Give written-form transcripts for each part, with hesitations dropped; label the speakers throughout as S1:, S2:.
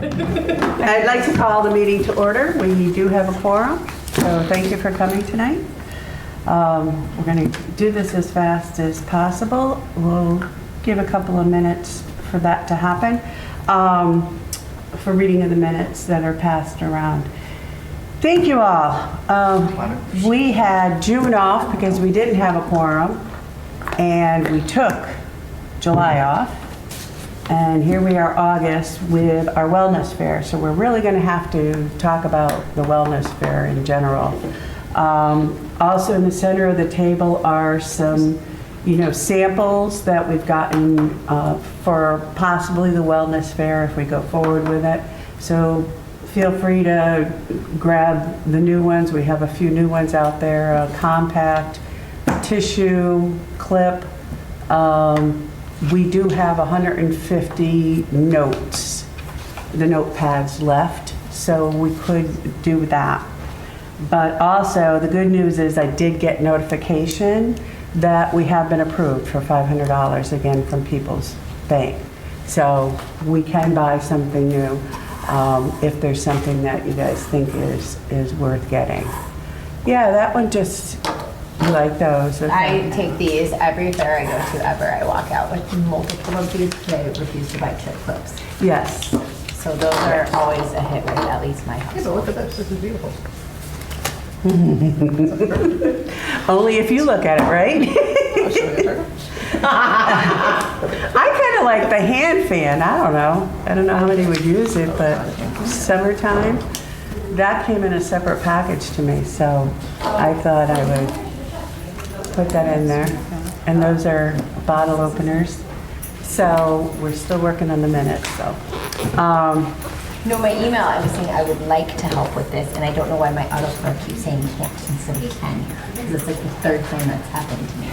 S1: I'd like to call the meeting to order. We do have a quorum, so thank you for coming tonight. We're going to do this as fast as possible. We'll give a couple of minutes for that to happen, for reading of the minutes that are passed around. Thank you all. We had June off because we didn't have a quorum, and we took July off. And here we are August with our wellness fair. So we're really going to have to talk about the wellness fair in general. Also in the center of the table are some, samples that we've gotten for possibly the wellness fair if we go forward with it. So feel free to grab the new ones. We have a few new ones out there, a compact, tissue, clip. We do have 150 notes, the notepads left, so we could do that. But also, the good news is I did get notification that we have been approved for $500 again from People's Bank. So we can buy something new if there's something that you guys think is worth getting. Yeah, that one just... You like those? Okay.
S2: I take these every fair I go to ever. I walk out with multiple of these because I refuse to buy chip clips.
S1: Yes.
S2: So those are always a hit with at least my house.
S3: Yeah, but look at this. This is beautiful.
S1: Only if you look at it, right?
S3: I'll show you a picture.
S1: I kind of like the hand fan. I don't know how many would use it, but summertime. That came in a separate package to me, so I thought I would put that in there. And those are bottle openers. So we're still working on the minutes, so.
S2: My email, I was saying I would like to help with this, and I don't know why my autocorrect keeps saying can't instead of can. Because it's like the third time that's happened to me.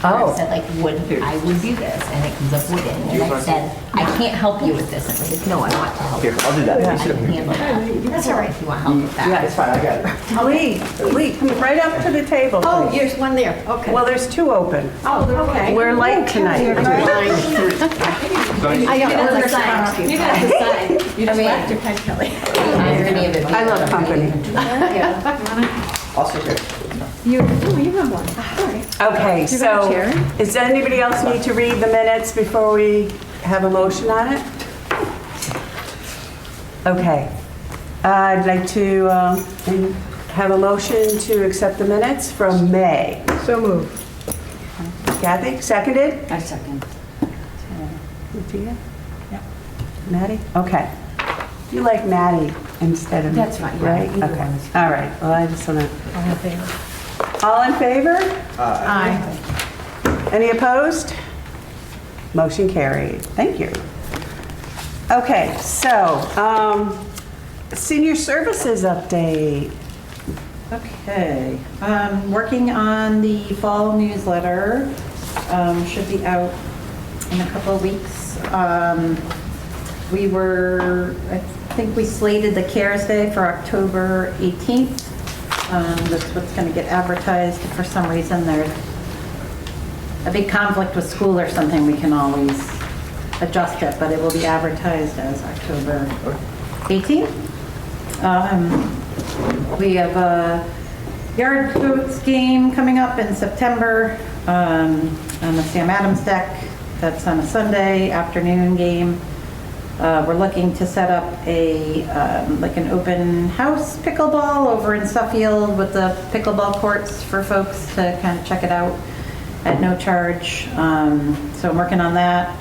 S1: Oh.
S2: I said I would do this, and it comes up wooden. And I said, I can't help you with this. And they said, no, I want to help.
S3: Here, I'll do that.
S2: I can handle that. That's all right if you want help with that.
S3: Yeah, it's fine. I got it.
S1: Lee, come right up to the table,
S4: Oh,
S1: please.
S4: there's one there, okay.
S1: Well, there's two open.
S4: Oh, okay.
S1: We're late tonight.
S4: I got one sign. You got the sign. You just left your pen, Kelly.
S1: I love company.
S3: I'll sit here.
S4: You have one. All right.
S1: Okay,
S4: You got a
S1: so
S4: chair?
S1: does anybody else need to read the minutes before we have a motion on it? Okay. I'd like to have a motion to accept the minutes from May.
S4: So moved.
S1: Kathy, seconded?
S4: I second.
S1: Lucia? Yep. Maddie? Okay. You like Maddie instead of...
S4: That's fine, yeah,
S1: Right?
S4: either
S1: Okay.
S4: one is
S1: All right. Well, I just want to...
S4: All in favor?
S1: All in favor?
S4: Aye.
S1: Any opposed? Motion carried. Thank you. Okay, so senior services update.
S5: Okay, working on the fall newsletter, should be out in a couple of weeks. I think we slated the CARES Day for October 18th. That's what's going to get advertised. For some reason, there's a big conflict with school or something. We can always adjust it, but it will be advertised as October 18th. We have a yard goats game coming up in September on the Sam Adams deck. That's on a Sunday afternoon game. We're looking to set up an open house pickleball over in Suffield with the pickleball courts for folks to kind of check it out at no charge. So I'm working on that.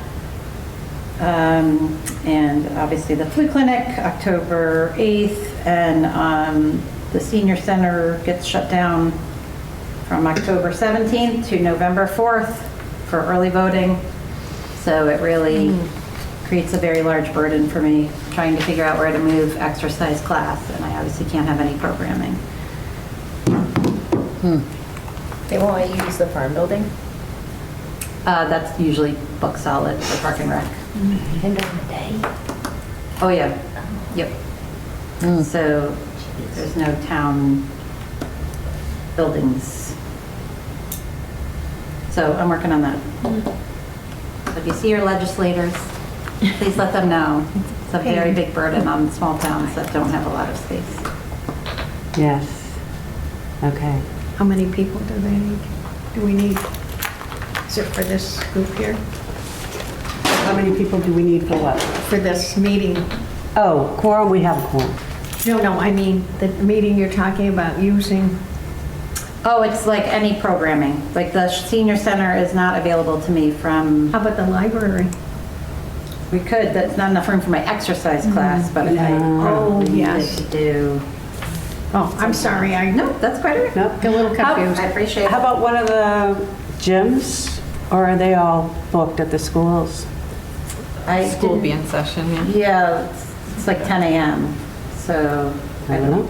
S5: And obviously the flu clinic, October 8th, and the senior center gets shut down from October 17th to November 4th for early voting. So it really creates a very large burden for me trying to figure out where to move exercise class, and I obviously can't have any programming.
S2: They won't let you use the farm building?
S5: That's usually book solid for Park and Rec.
S2: Even during the day?
S5: Oh, yeah. Yep. So there's no town buildings. So I'm working on that. So if you see your legislators, please let them know It's a very big burden on small towns that don't have a lot of space.
S1: Yes. Okay.
S4: How many people do we need? Is it for this group here?
S1: How many people do we need for what?
S4: For this meeting?
S1: Oh, quorum, we have a quorum.
S4: No, I mean, the meeting you're talking about using.
S5: Oh, it's like any programming. Like the senior center is not available to me from,
S4: How about the library?
S5: we could, that's not enough room for my exercise class, but if I
S4: Oh,
S5: needed
S4: yes.
S5: to do.
S4: Oh, I'm sorry, I
S5: No, that's quite all right.
S1: Nope.
S4: get a little confused.
S5: I appreciate
S1: How
S5: it.
S1: about one of the gyms? Or are they all booked at the schools?
S5: I
S6: School
S5: didn't-
S6: be in session, yeah.
S5: Yeah, it's like 10 a.m. So
S1: I don't know.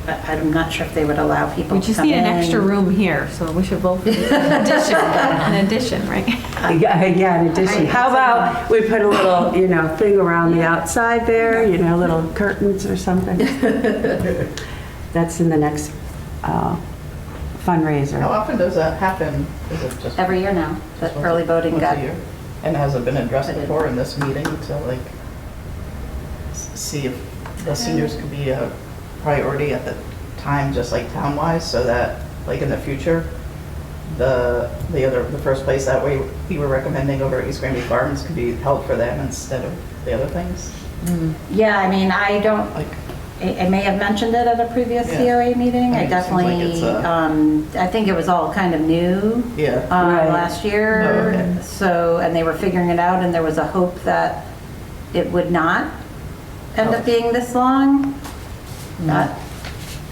S5: I'm not sure if they would allow people
S6: We
S5: to
S6: just
S5: come
S6: need an
S5: in.
S6: extra room here, so we should vote for an addition, right?
S1: Yeah, in addition. How about we put a little, thing around the outside there, little curtains or something? That's in the next
S3: How
S1: fundraiser.
S3: often does that happen? Is it just?
S5: Every year now, that early voting
S3: once a
S5: got,
S3: year? And has it been addressed
S5: I did.
S3: before in this meeting to like see if the seniors could be a priority at the time, just like town-wise, so that like in the future, the first place that we were recommending over at East Granby Farms could be held for them instead of the other things?
S5: yeah, I mean, I don't,
S3: Like,
S5: I may have mentioned it at a previous
S3: Yeah.
S5: COA meeting.
S3: I
S5: I
S3: mean, it seems like it's,
S5: definitely, I think it was all kind of new
S3: yeah.
S1: Right.
S5: last year.
S3: Oh, okay.
S5: So, and they were figuring it out, and there was a hope that it would not end up being this long. That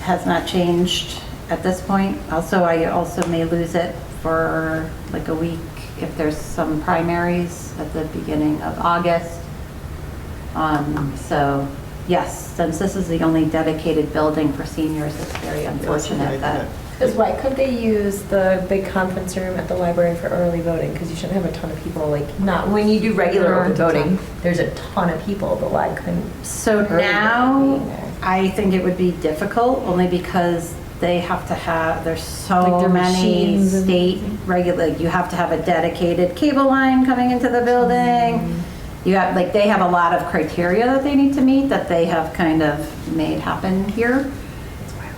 S5: has not changed at this point. Also, I also may lose it for like a week if there's some primaries at the beginning of August. So, yes, since this is the only dedicated building for seniors, it's very unfortunate that.
S2: Because why could they use the big conference room at the library for early voting? Because you shouldn't have a ton of people, like, not, when you do regular
S6: There
S2: open
S6: aren't a ton.
S2: voting, there's a ton of people, the live couldn't.
S5: So
S2: early
S5: now,
S2: voting being there.
S5: I think it would be difficult only because they have to have, there's
S6: Like
S5: so
S6: their
S5: many
S6: machines and
S5: state regular, you have to have a dedicated cable line coming into the building. You have, like, they have a lot of criteria that they need to meet that they have kind of made happen here.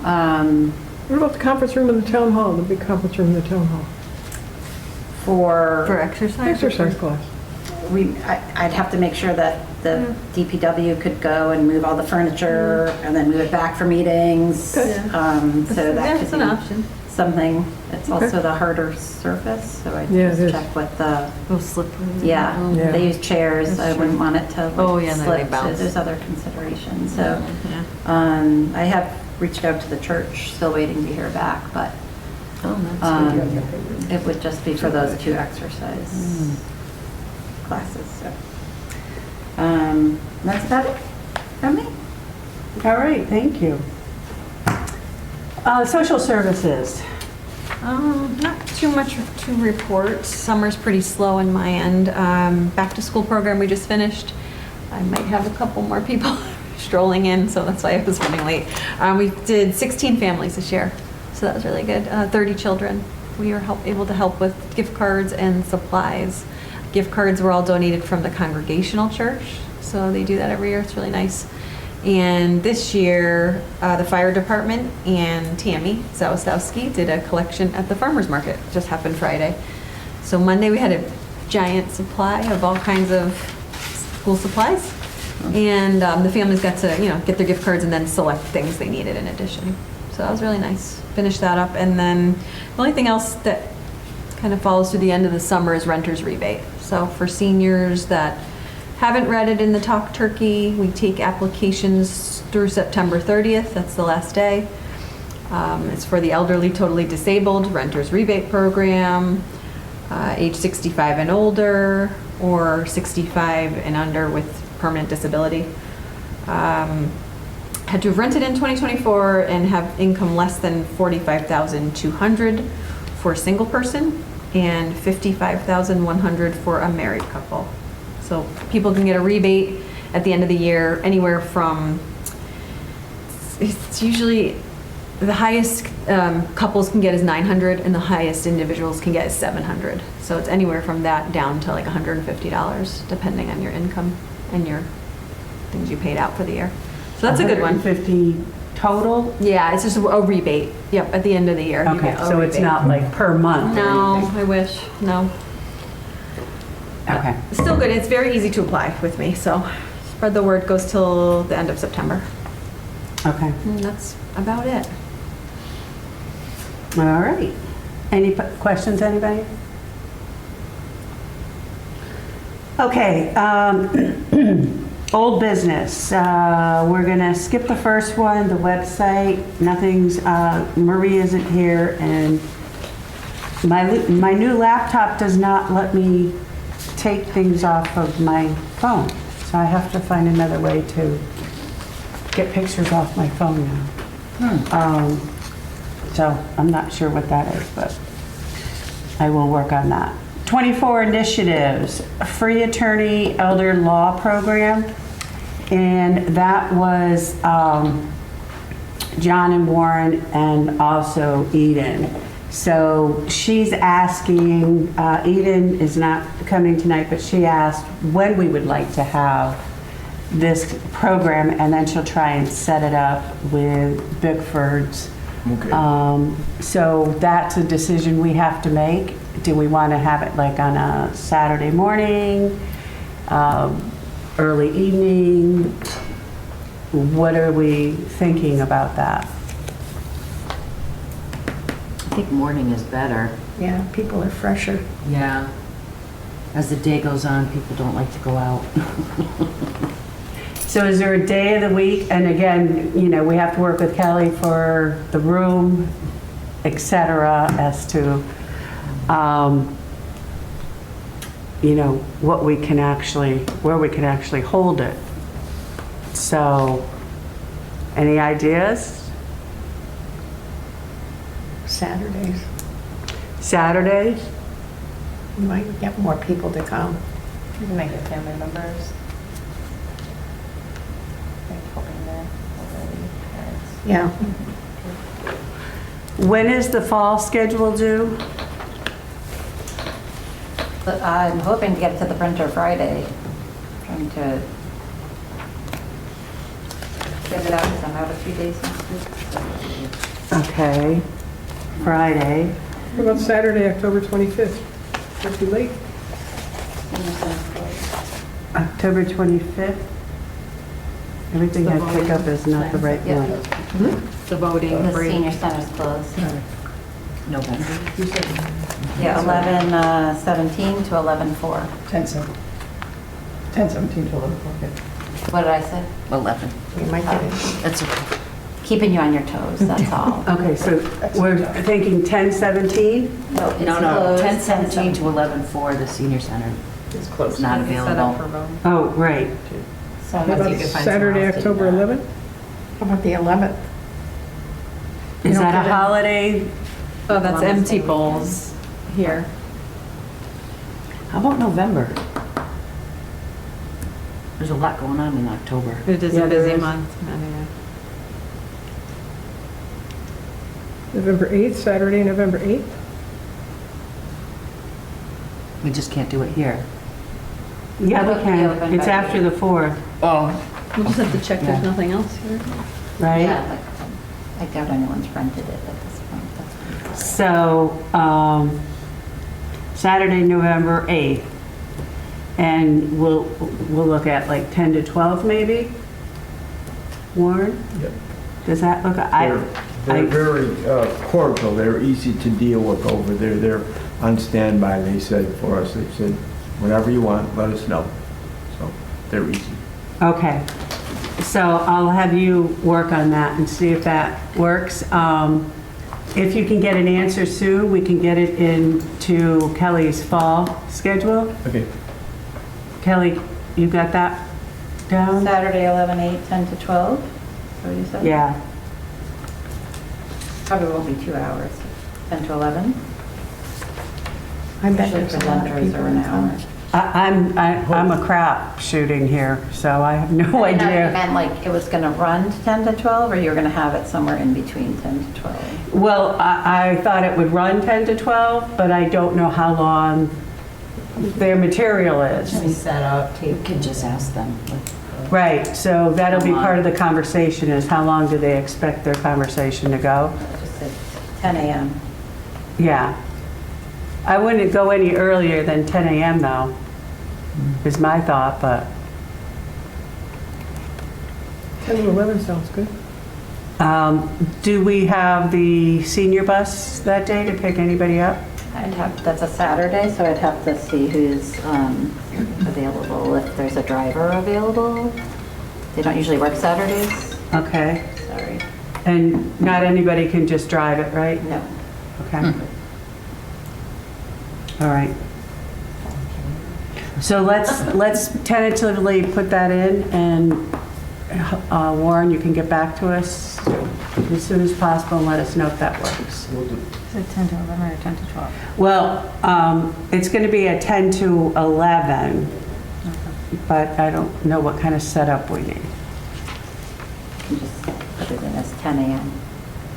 S7: What about the conference room in the town hall, the big conference room in the town hall?
S6: For
S5: For,
S6: exercise?
S7: Exercise class.
S5: I'd have to make sure that the DPW could go and move all the furniture and then move it back for meetings. So that
S6: That's
S5: could
S6: an
S5: be
S6: option.
S5: something. It's also the harder surface, so I
S7: Yeah, it
S5: just
S7: is.
S5: check with the,
S6: Oh, slippery.
S5: yeah,
S7: Yeah.
S5: they use chairs.
S6: That's
S5: I
S6: true.
S5: wouldn't want it to
S6: Oh,
S5: like
S6: yeah, and then they
S5: slip, so
S6: bounce.
S5: there's other considerations. So
S6: Yeah.
S5: I have reached out to the church, still waiting to hear back, but
S6: Oh, that's good.
S5: it would just be for those two exercise classes, so. That's about it from me.
S1: All right, thank you. Social services.
S6: Not too much to report. Summer's pretty slow on my end. Back to school program we just finished. I might have a couple more people strolling in, so that's why I was running late. We did 16 families this year, so that was really good. 30 children. We were able to help with gift cards and supplies. Gift cards were all donated from the Congregational Church, so they do that every year. It's really nice. And this year, the fire department and Tammy Zawistowski did a collection at the farmer's market. It just happened Friday. So Monday we had a giant supply of all kinds of school supplies. And the families got to, get their gift cards and then select things they needed in addition. So that was really nice. Finished that up. And then the only thing else that kind of follows through the end of the summer is renter's rebate. So for seniors that haven't read it in the Talk Turkey, we take applications through September 30th. That's the last day. It's for the elderly, totally disabled, renter's rebate program, age 65 and older, or 65 and under with permanent disability. Had to have rented in 2024 and have income less than $45,200 for a single person and $55,100 for a married couple. So people can get a rebate at the end of the year anywhere from, it's usually, the highest couples can get is $900 and the highest individuals can get is $700. So it's anywhere from that down to like $150 depending on your income and your things you paid out for the year. So that's a good one.
S1: 150 total?
S6: Yeah, it's just a rebate. Yep, at the end of the year. you
S1: Okay,
S6: get a
S1: so it's
S6: rebate.
S1: not like per month or
S6: No,
S1: anything?
S6: I wish, no.
S1: Okay.
S6: Still good, it's very easy to apply with me, so spread the word, goes till the end of September.
S1: Okay.
S6: And that's about it.
S1: All right. Any questions, anybody? Okay, old business. We're gonna skip the first one, the website. Nothing's, Marie isn't here, and my new laptop does not let me take things off of my phone. So I have to find another way to get pictures off my phone now. So I'm not sure what that is, but I will work on that. 24 initiatives, free attorney elder law program. And that was John and Warren and also Eden. So she's asking, Eden is not coming tonight, but she asked when we would like to have this program, and then she'll try and set it up with Bickford's.
S8: Okay.
S1: So that's a decision we have to make. Do we want to have it like on a Saturday morning, early evening? What are we thinking about that?
S9: I think morning is better.
S4: Yeah, people are fresher.
S9: Yeah. As the day goes on, people don't like to go out.
S1: So is there a day of the week? And again, you know, we have to work with Kelly for the room, et cetera, as to, you know, what we can actually, where we can actually hold it. So, any ideas?
S4: Saturdays.
S1: Saturdays?
S4: You might get more people to come.
S2: You can make it family members. Like helping the elderly parents.
S4: Yeah.
S1: When is the fall schedule due?
S5: But I'm hoping to get it to the printer Friday. Trying to get it out because I'm out a few days next week.
S1: Okay, Friday.
S7: What about Saturday, October 25th? That's too late.
S1: October 25th? Everything I pick up is not the right
S5: Yeah.
S1: one.
S6: The voting
S5: The
S6: break.
S5: senior center's closed.
S9: November.
S5: Yeah, 11/17 to 11/4.
S3: 10/17 to 11, okay.
S5: What did I say?
S9: 11.
S4: You might get it.
S9: That's okay.
S5: Keeping you on your toes, that's all.
S1: Okay, so we're thinking 10/17?
S5: No, it's
S9: No,
S5: closed
S9: 10/17 to 11/4, the senior center
S3: It's
S9: is
S3: close.
S9: not available.
S1: Oh, right.
S5: So
S7: How
S5: unless
S7: about
S5: you could find
S7: Saturday,
S5: someone else to do
S7: October
S5: that.
S7: 11th?
S4: How about the 11th?
S1: Is
S4: don't
S1: that a
S4: get it.
S1: holiday?
S6: Oh, that's
S5: Columbus
S6: empty
S5: Day
S6: bowls here.
S9: How about November? There's a lot going on in October.
S6: It is
S1: Yeah,
S6: a
S1: there
S6: busy
S1: is.
S6: month. Anyway.
S7: November 8th, Saturday, November 8th?
S9: We just can't do it here.
S1: Yeah, we
S5: It'll be
S1: can.
S5: open
S1: It's
S5: by
S1: after the 4th,
S9: Oh.
S6: We'll just have to check there's
S9: Yeah.
S6: nothing else here.
S1: right?
S5: Yeah, like, I doubt anyone's rented it at this point. That's
S1: So, Saturday, November 8th. And we'll look at like 10 to 12 maybe? Warren?
S8: Yep.
S1: Does that look,
S8: They're very cordial, they're easy to deal with over there. They're on standby, they said, for us. They said, whenever you want, let us know. So they're easy.
S1: Okay, so I'll have you work on that and see if that works. If you can get an answer soon, we can get it into Kelly's fall schedule.
S8: Okay.
S1: Kelly, you got that down?
S5: Saturday, 11/8, 10 to 12? Is that what you said?
S1: Yeah,
S5: Probably won't be 2 hours. 10 to 11?
S4: I bet
S5: Usually
S4: there's a lot of
S5: presenters
S4: people
S5: are
S4: in
S5: an
S4: town.
S5: hour.
S1: I'm a crap shooting here, so I have no
S5: I don't know if you
S1: idea.
S5: meant like it was going to run to 10 to 12, or you were going to have it somewhere in between 10 to 12?
S1: Well, I thought it would run 10 to 12, but I don't know how long their material is.
S2: Set up, tape.
S9: You can just ask them.
S1: Right, so that'll be
S9: How long?
S1: part of the conversation, is how long do they expect their conversation to go?
S5: Just at 10 a.m.
S1: Yeah. I wouldn't go any earlier than 10 a.m. though, is my thought, but
S7: 10 to 11 sounds good.
S1: do we have the senior bus that day to pick anybody up?
S5: That's a Saturday, so I'd have to see who's available, if there's a driver available. They don't usually work Saturdays,
S1: Okay,
S5: sorry.
S1: and not anybody can just drive it, right?
S5: No.
S1: Okay. All right. So let's tentatively put that in, and Warren, you can get back to us as soon as possible and let us know if that works.
S8: We'll do.
S5: Is it 10 to 11 or 10 to 12?
S1: Well, it's going to be a 10 to 11, but I don't know what kind of setup we need.
S5: You can just put it in as 10 a.m.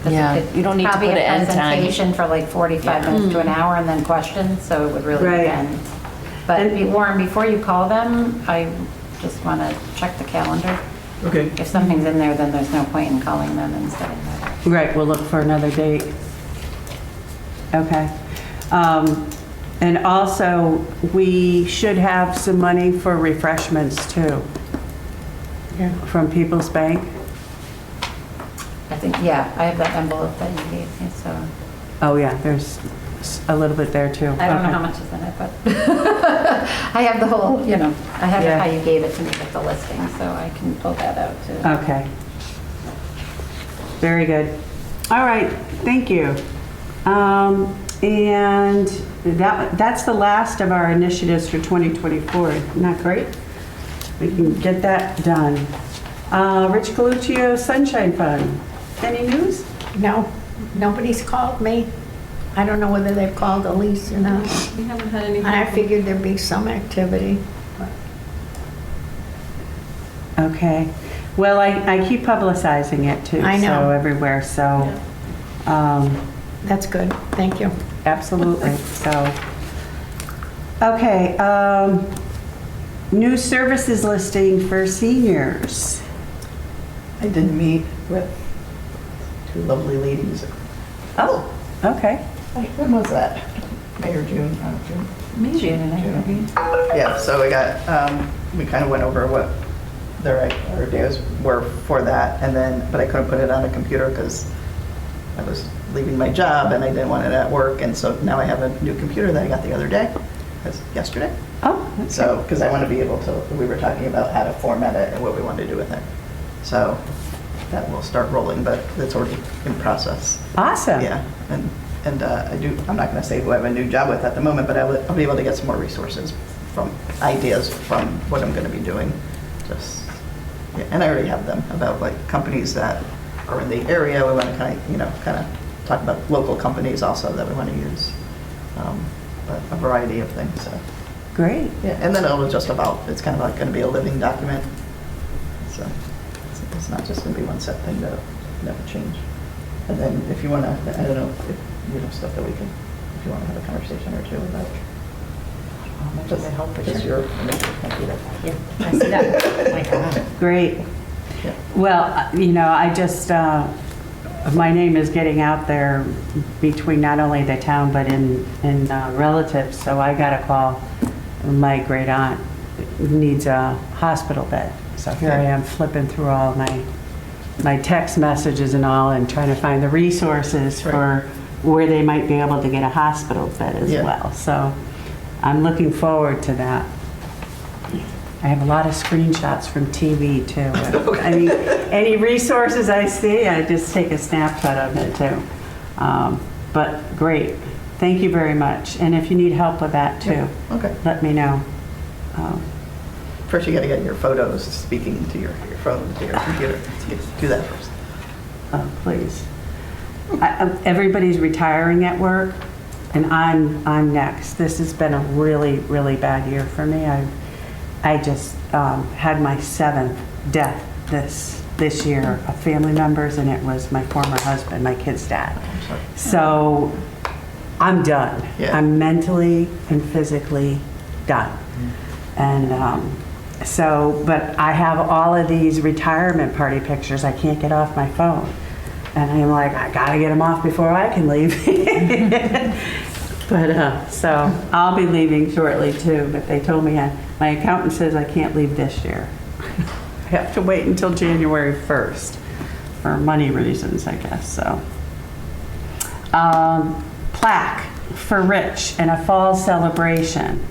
S5: 'Cause
S9: Yeah,
S5: it could
S9: you don't need to
S5: probably
S9: put
S5: a
S9: an end time.
S5: presentation for like 45 minutes to an hour and then questions, so it would really
S1: Right.
S5: depend. But Warren, before you call them, I just want to check the calendar.
S8: Okay.
S5: If something's in there, then there's no point in calling them and setting that up.
S1: Right, we'll look for another date. Okay. And also, we should have some money for refreshments too,
S7: Yeah.
S1: from People's Bank.
S5: I think, yeah, I have that envelope that you gave me, so
S1: Oh, yeah, there's a little bit there too.
S5: I don't know
S1: Okay.
S5: how much is in it, but I have the whole, I have
S1: Yeah.
S5: how you gave it to me with the listing, so I can pull that out too.
S1: Okay. Very good. All right, thank you. And that's the last of our initiatives for 2024. Isn't that great? We can get that done. Rich Coluccio Sunshine Fund. Any news?
S4: No, nobody's called me. I don't know whether they've called Elise or not.
S6: We haven't had anything.
S4: I figured there'd be some activity.
S1: Okay. Well, I keep publicizing it too.
S4: I know.
S1: So everywhere, so,
S4: That's good, thank you.
S1: absolutely, so. Okay, new services listing for seniors.
S3: I did meet with two lovely ladies.
S1: Oh, okay.
S3: When was that? May or June? June.
S5: Maybe,
S3: Yeah, so we kind of went over what their ideas were for that, and then, but I couldn't put it on a computer because I was leaving my job and I didn't want it at work, and so now I have a new computer that I got the other day, yesterday.
S1: Oh,
S3: So, because I want to be able to, we were talking about how to format it and what we want to do with it. So that will start rolling, but it's already in process.
S1: awesome.
S3: Yeah, and I'm not going to say who I have a new job with at the moment, but I'll be able to get some more resources ideas from what I'm going to be doing. Yeah, and I already have them about like companies that are in the area. We want to kind of talk about local companies also that we want to use, but a variety of things. So.
S1: Great.
S3: Yeah, and then it's kind of like going to be a living document. So it's not just going to be one set thing that'll never change. And then if you want to, I don't know, if you have stuff that if you want to have a conversation or two about. Does it help because you're a major computer?
S9: Yeah, I see that. Oh my God.
S1: Great.
S3: Yeah.
S1: Well, I just, my name is getting out there between not only the town, but in relatives. So I got a call, my great aunt needs a hospital bed. So here I am flipping through all my text messages and all, and trying to find the resources for where they might be able to get a hospital bed as well. So I'm looking forward to that. I have a lot of screenshots from TV too. I mean, any resources I see, I just take a snapshot of it too. But great, thank you very much. And if you need help with that too, let me know.
S3: First, you got to get your photos speaking to your phone, to your computer. Do that first.
S1: Please. Everybody's retiring at work, and I'm next. This has been a really, really bad year for me. I just had my 7th death this year of family members, and it was my former husband, my kid's dad.
S3: I'm sorry.
S1: So I'm done.
S3: Yeah.
S1: I'm mentally and physically done. And so, but I have all of these retirement party pictures I can't get off my phone. And I'm like, I gotta get them off before I can leave. But, so I'll be leaving shortly too, but they told me, my accountant says I can't leave this year. I have to wait until January 1st for money reasons, I guess, so. Plaque for Rich and a fall celebration.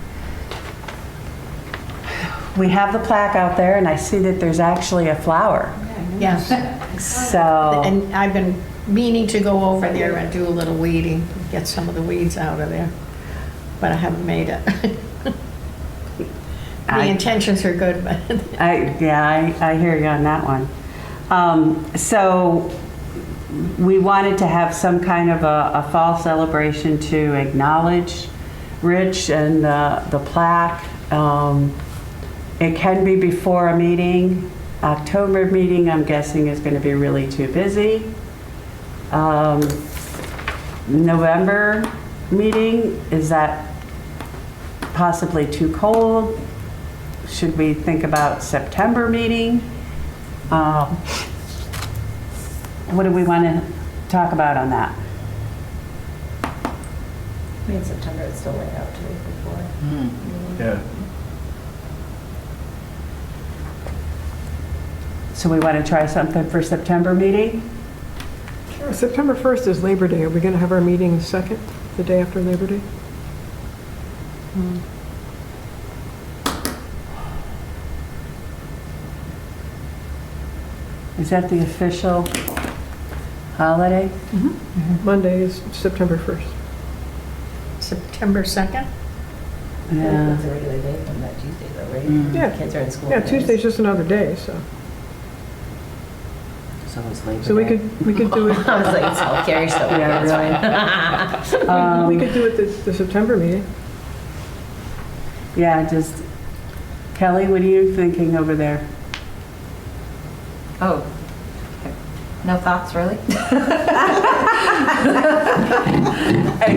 S1: We have the plaque out there and I see that there's actually a flower.
S4: Yes.
S1: So,
S4: And I've been meaning to go over there and do a little weeding, get some of the weeds out of there, but I haven't made it. The intentions are good, but.
S1: I hear you on that one. So we wanted to have some kind of a fall celebration to acknowledge Rich and the plaque. It can be before a meeting. October meeting, I'm guessing, is going to be really too busy. November meeting, is that possibly too cold? Should we think about September meeting? What do we want to talk about on that?
S2: In September, it's still laid out 2 weeks before.
S8: Yeah.
S1: So we want to try something for September meeting?
S7: Sure. September 1st is Labor Day. Are we going to have our meeting the 2nd, the day after Labor Day?
S1: Is that the official holiday?
S7: Monday is September 1st.
S4: September 2nd?
S1: Yeah.
S2: That's a regular day from that Tuesday though, right?
S7: Yeah.
S2: Kids are in school.
S7: Yeah, Tuesday's just another day, so.
S9: So it's Labor
S7: So we
S9: Day.
S7: could do it,
S2: I was like, it's all carry stuff.
S1: Yeah,
S2: That's fine.
S7: we could do it the September meeting.
S1: Yeah, just, Kelly, what are you thinking over there?
S5: Oh, no thoughts, really?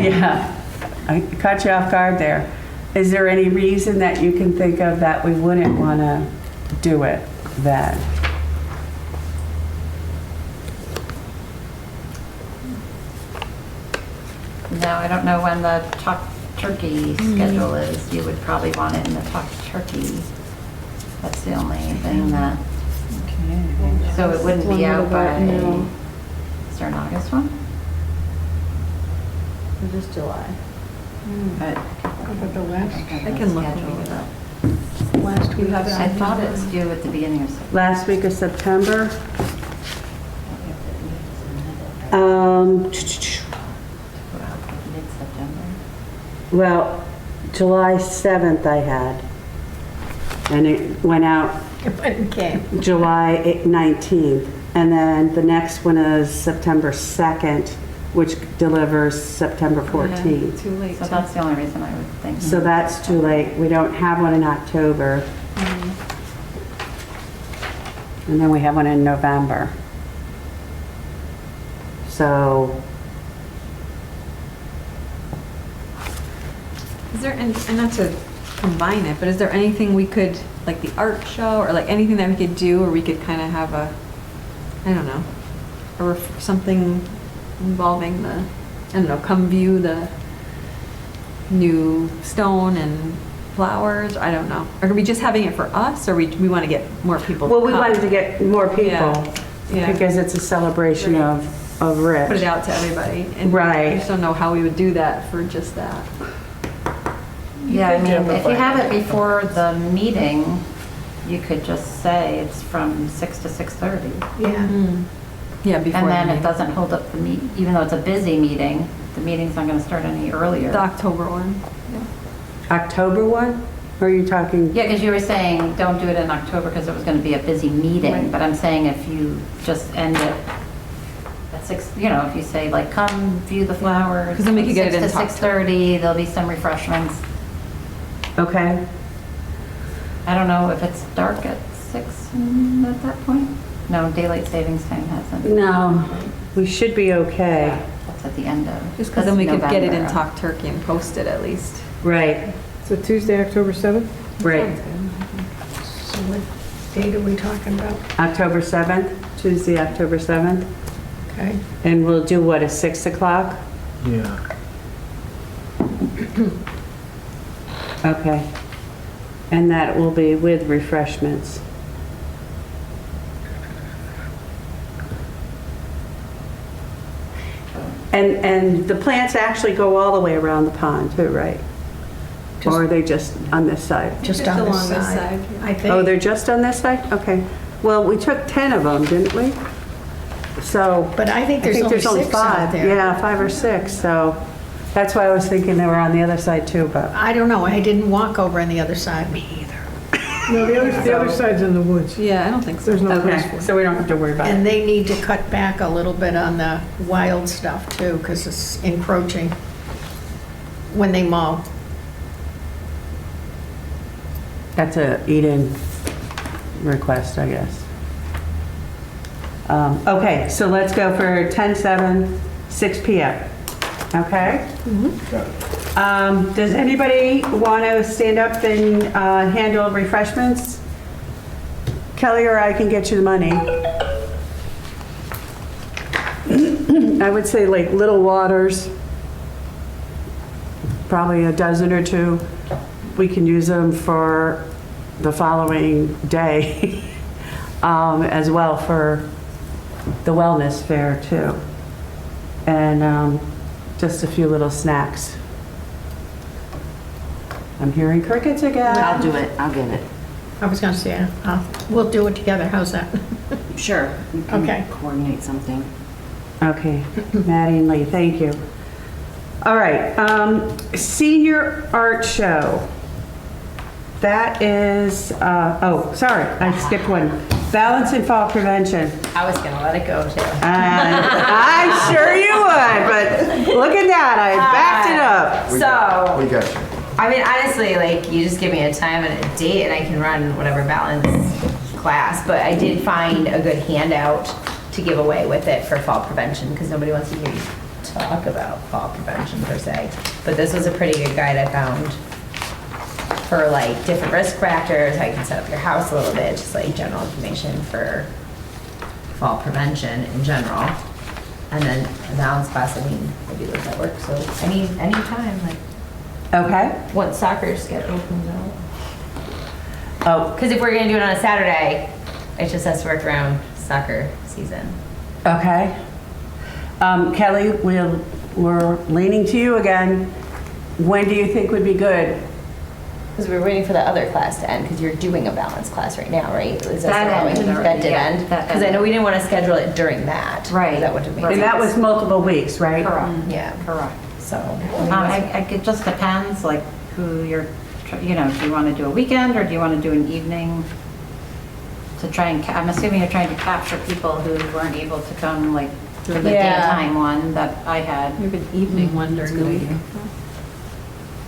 S1: Yeah, I caught you off guard there. Is there any reason that you can think of that we wouldn't want to do it then?
S5: No, I don't know when the Talk Turkey schedule is. You would probably want it in the Talk Turkey. That's the only thing that, so it wouldn't be out by,
S6: No.
S5: is there an August one?
S6: Just July.
S5: But
S4: The last,
S6: I can look and
S5: schedule
S6: look it up.
S4: last week.
S6: have it
S5: I thought it's due at the beginning of September.
S1: Last week of September?
S5: Mid-September.
S1: Well, July 7th I had, and it went out
S4: Okay.
S1: July 19th. And then the next one is September 2nd, which delivers September 14th.
S6: Too late.
S5: So that's the only reason I would think.
S1: So that's too late. We don't have one in October. And then we have one in November. So,
S6: Is there, and not to combine it, but is there anything we could, like the art show, or like anything that we could do, or we could kind of have a, I don't know, or something involving the, I don't know, come view the new stone and flowers, I don't know. Or are we just having it for us, or we want to get more people to
S1: well, we
S6: come?
S1: wanted to get more people
S6: Yeah.
S1: because it's a celebration
S6: Right.
S1: of Rich.
S6: Put it out to everybody. And
S1: Right.
S6: I just don't know how we would do that for just that.
S5: Yeah, I
S3: could do
S5: mean,
S3: it
S5: if you
S3: before.
S5: have it before the meeting, you could just say it's from 6 to 6:30.
S4: Yeah.
S6: Yeah, before
S5: And then
S6: the
S5: it
S6: meeting.
S5: doesn't hold up the meet, even though it's a busy meeting, the meeting's not gonna start any earlier.
S6: The October one.
S1: October one? Or are you talking?
S5: Yeah, because you were saying, don't do it in October because it was gonna be a busy meeting,
S4: Right.
S5: but I'm saying if you just end it at 6, you know, if you say like, come view the flowers.
S6: 'Cause then we could get it in
S5: 6 to
S6: Talk
S5: 6:30, there'll be some refreshments.
S1: Okay.
S5: I don't know if it's dark at 6 at that point? No, daylight savings time hasn't.
S1: No, we should be okay.
S5: That's at the end of.
S6: Just because then we could get it in
S5: November.
S6: Talk Turkey and post it at least.
S1: Right.
S7: So Tuesday, October 7th?
S1: Right.
S4: So what date are we talking about?
S1: October 7th, Tuesday, October 7th.
S4: Okay.
S1: And we'll do what, a 6 o'clock?
S8: Yeah.
S1: Okay. And that will be with refreshments. And the plants actually go all the way around the pond too, right? Or are they just on this side?
S4: Just on this side, I think.
S1: Oh, they're just on this side? Okay. Well, we took 10 of them, didn't we? So.
S4: But I think there's only 6 out
S1: 5.
S4: there.
S1: Yeah, 5 or 6, so that's why I was thinking they were on the other side too, but.
S4: I don't know, I didn't walk over on the other side. Me either.
S7: No, the other side's in the woods.
S6: Yeah, I don't think so.
S7: There's no place for
S1: Okay,
S7: it.
S1: so we don't have to worry about
S4: And
S1: it.
S4: they need to cut back a little bit on the wild stuff too, because it's encroaching when they mow.
S1: That's a eat-in request, I guess. Okay, so let's go for 10/7, 6 PM. Okay? Does anybody want to stand up and handle refreshments? Kelly or I can get you the money. I would say like Little Waters, probably a dozen or 2. We can use them for the following day as well for the wellness fair too. And just a few little snacks. I'm hearing crickets again.
S9: I'll do it, I'll get it.
S4: I was gonna say, we'll do it together, how's that?
S9: Sure. We can
S4: Okay.
S9: coordinate something.
S1: Okay, Maddie and Lee, thank you. All right, senior art show. That is, oh, sorry, I skipped one. Balance and fall prevention.
S2: I was gonna let it go too.
S1: I'm sure you would, but look at that, I backed it up.
S2: So,
S8: We got you.
S2: I mean, honestly, like, you just give me a time and a date and I can run whatever balance class, but I did find a good handout to give away with it for fall prevention, because nobody wants to hear you talk about fall prevention per se. But this was a pretty good guide I found for like different risk factors, how you can set up your house a little bit, just like general information for fall prevention in general. And then a balance class, I mean, maybe those that work, so any time, like,
S1: Okay,
S2: once soccer schedule comes out.
S1: oh,
S2: Because if we're gonna do it on a Saturday, it just has to work around soccer season.
S1: okay. Kelly, we're leaning to you again. When do you think would be good?
S2: Because we're waiting for the other class to end, because you're doing a balance class right now, right? Is
S5: That
S2: allowing-
S5: ended
S2: That
S5: already,
S2: did
S5: yeah,
S2: end?
S5: that
S2: Because I know
S5: ended.
S2: we didn't want to schedule it during that.
S5: Right.
S2: Is that what it makes
S1: And that was
S2: sense?
S1: multiple weeks, right?
S5: Correct.
S2: Yeah,
S5: Correct.
S2: so.
S5: It just depends, like, who you're, do you want to do a weekend, or do you want to do an evening? To try and, I'm assuming you're trying to capture people who weren't able to come, like, through the
S2: Yeah.
S5: daytime one that I had.
S6: Maybe an evening one during the week.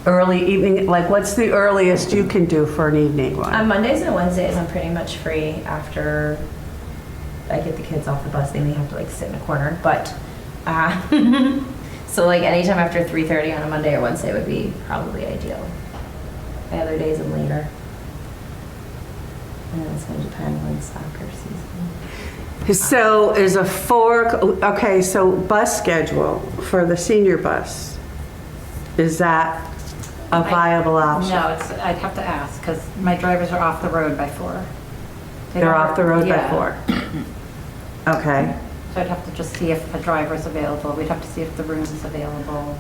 S1: Early evening, like what's the earliest you can do for an evening one?
S2: On Mondays and Wednesdays, I'm pretty much free after I get the kids off the bus. They may have to like sit in a corner, but so like anytime after 3:30 on a Monday or Wednesday would be probably ideal. My other days I'm later. And then it's going to depend when soccer season.
S1: So is a 4, okay, so bus schedule for the senior bus, is that a viable option?
S5: No, I'd have to ask, because my drivers are off the road by 4.
S1: They're off the road by
S5: Yeah.
S1: 4? Okay,
S5: So I'd have to just see if a driver's available. We'd have to see if the room is available.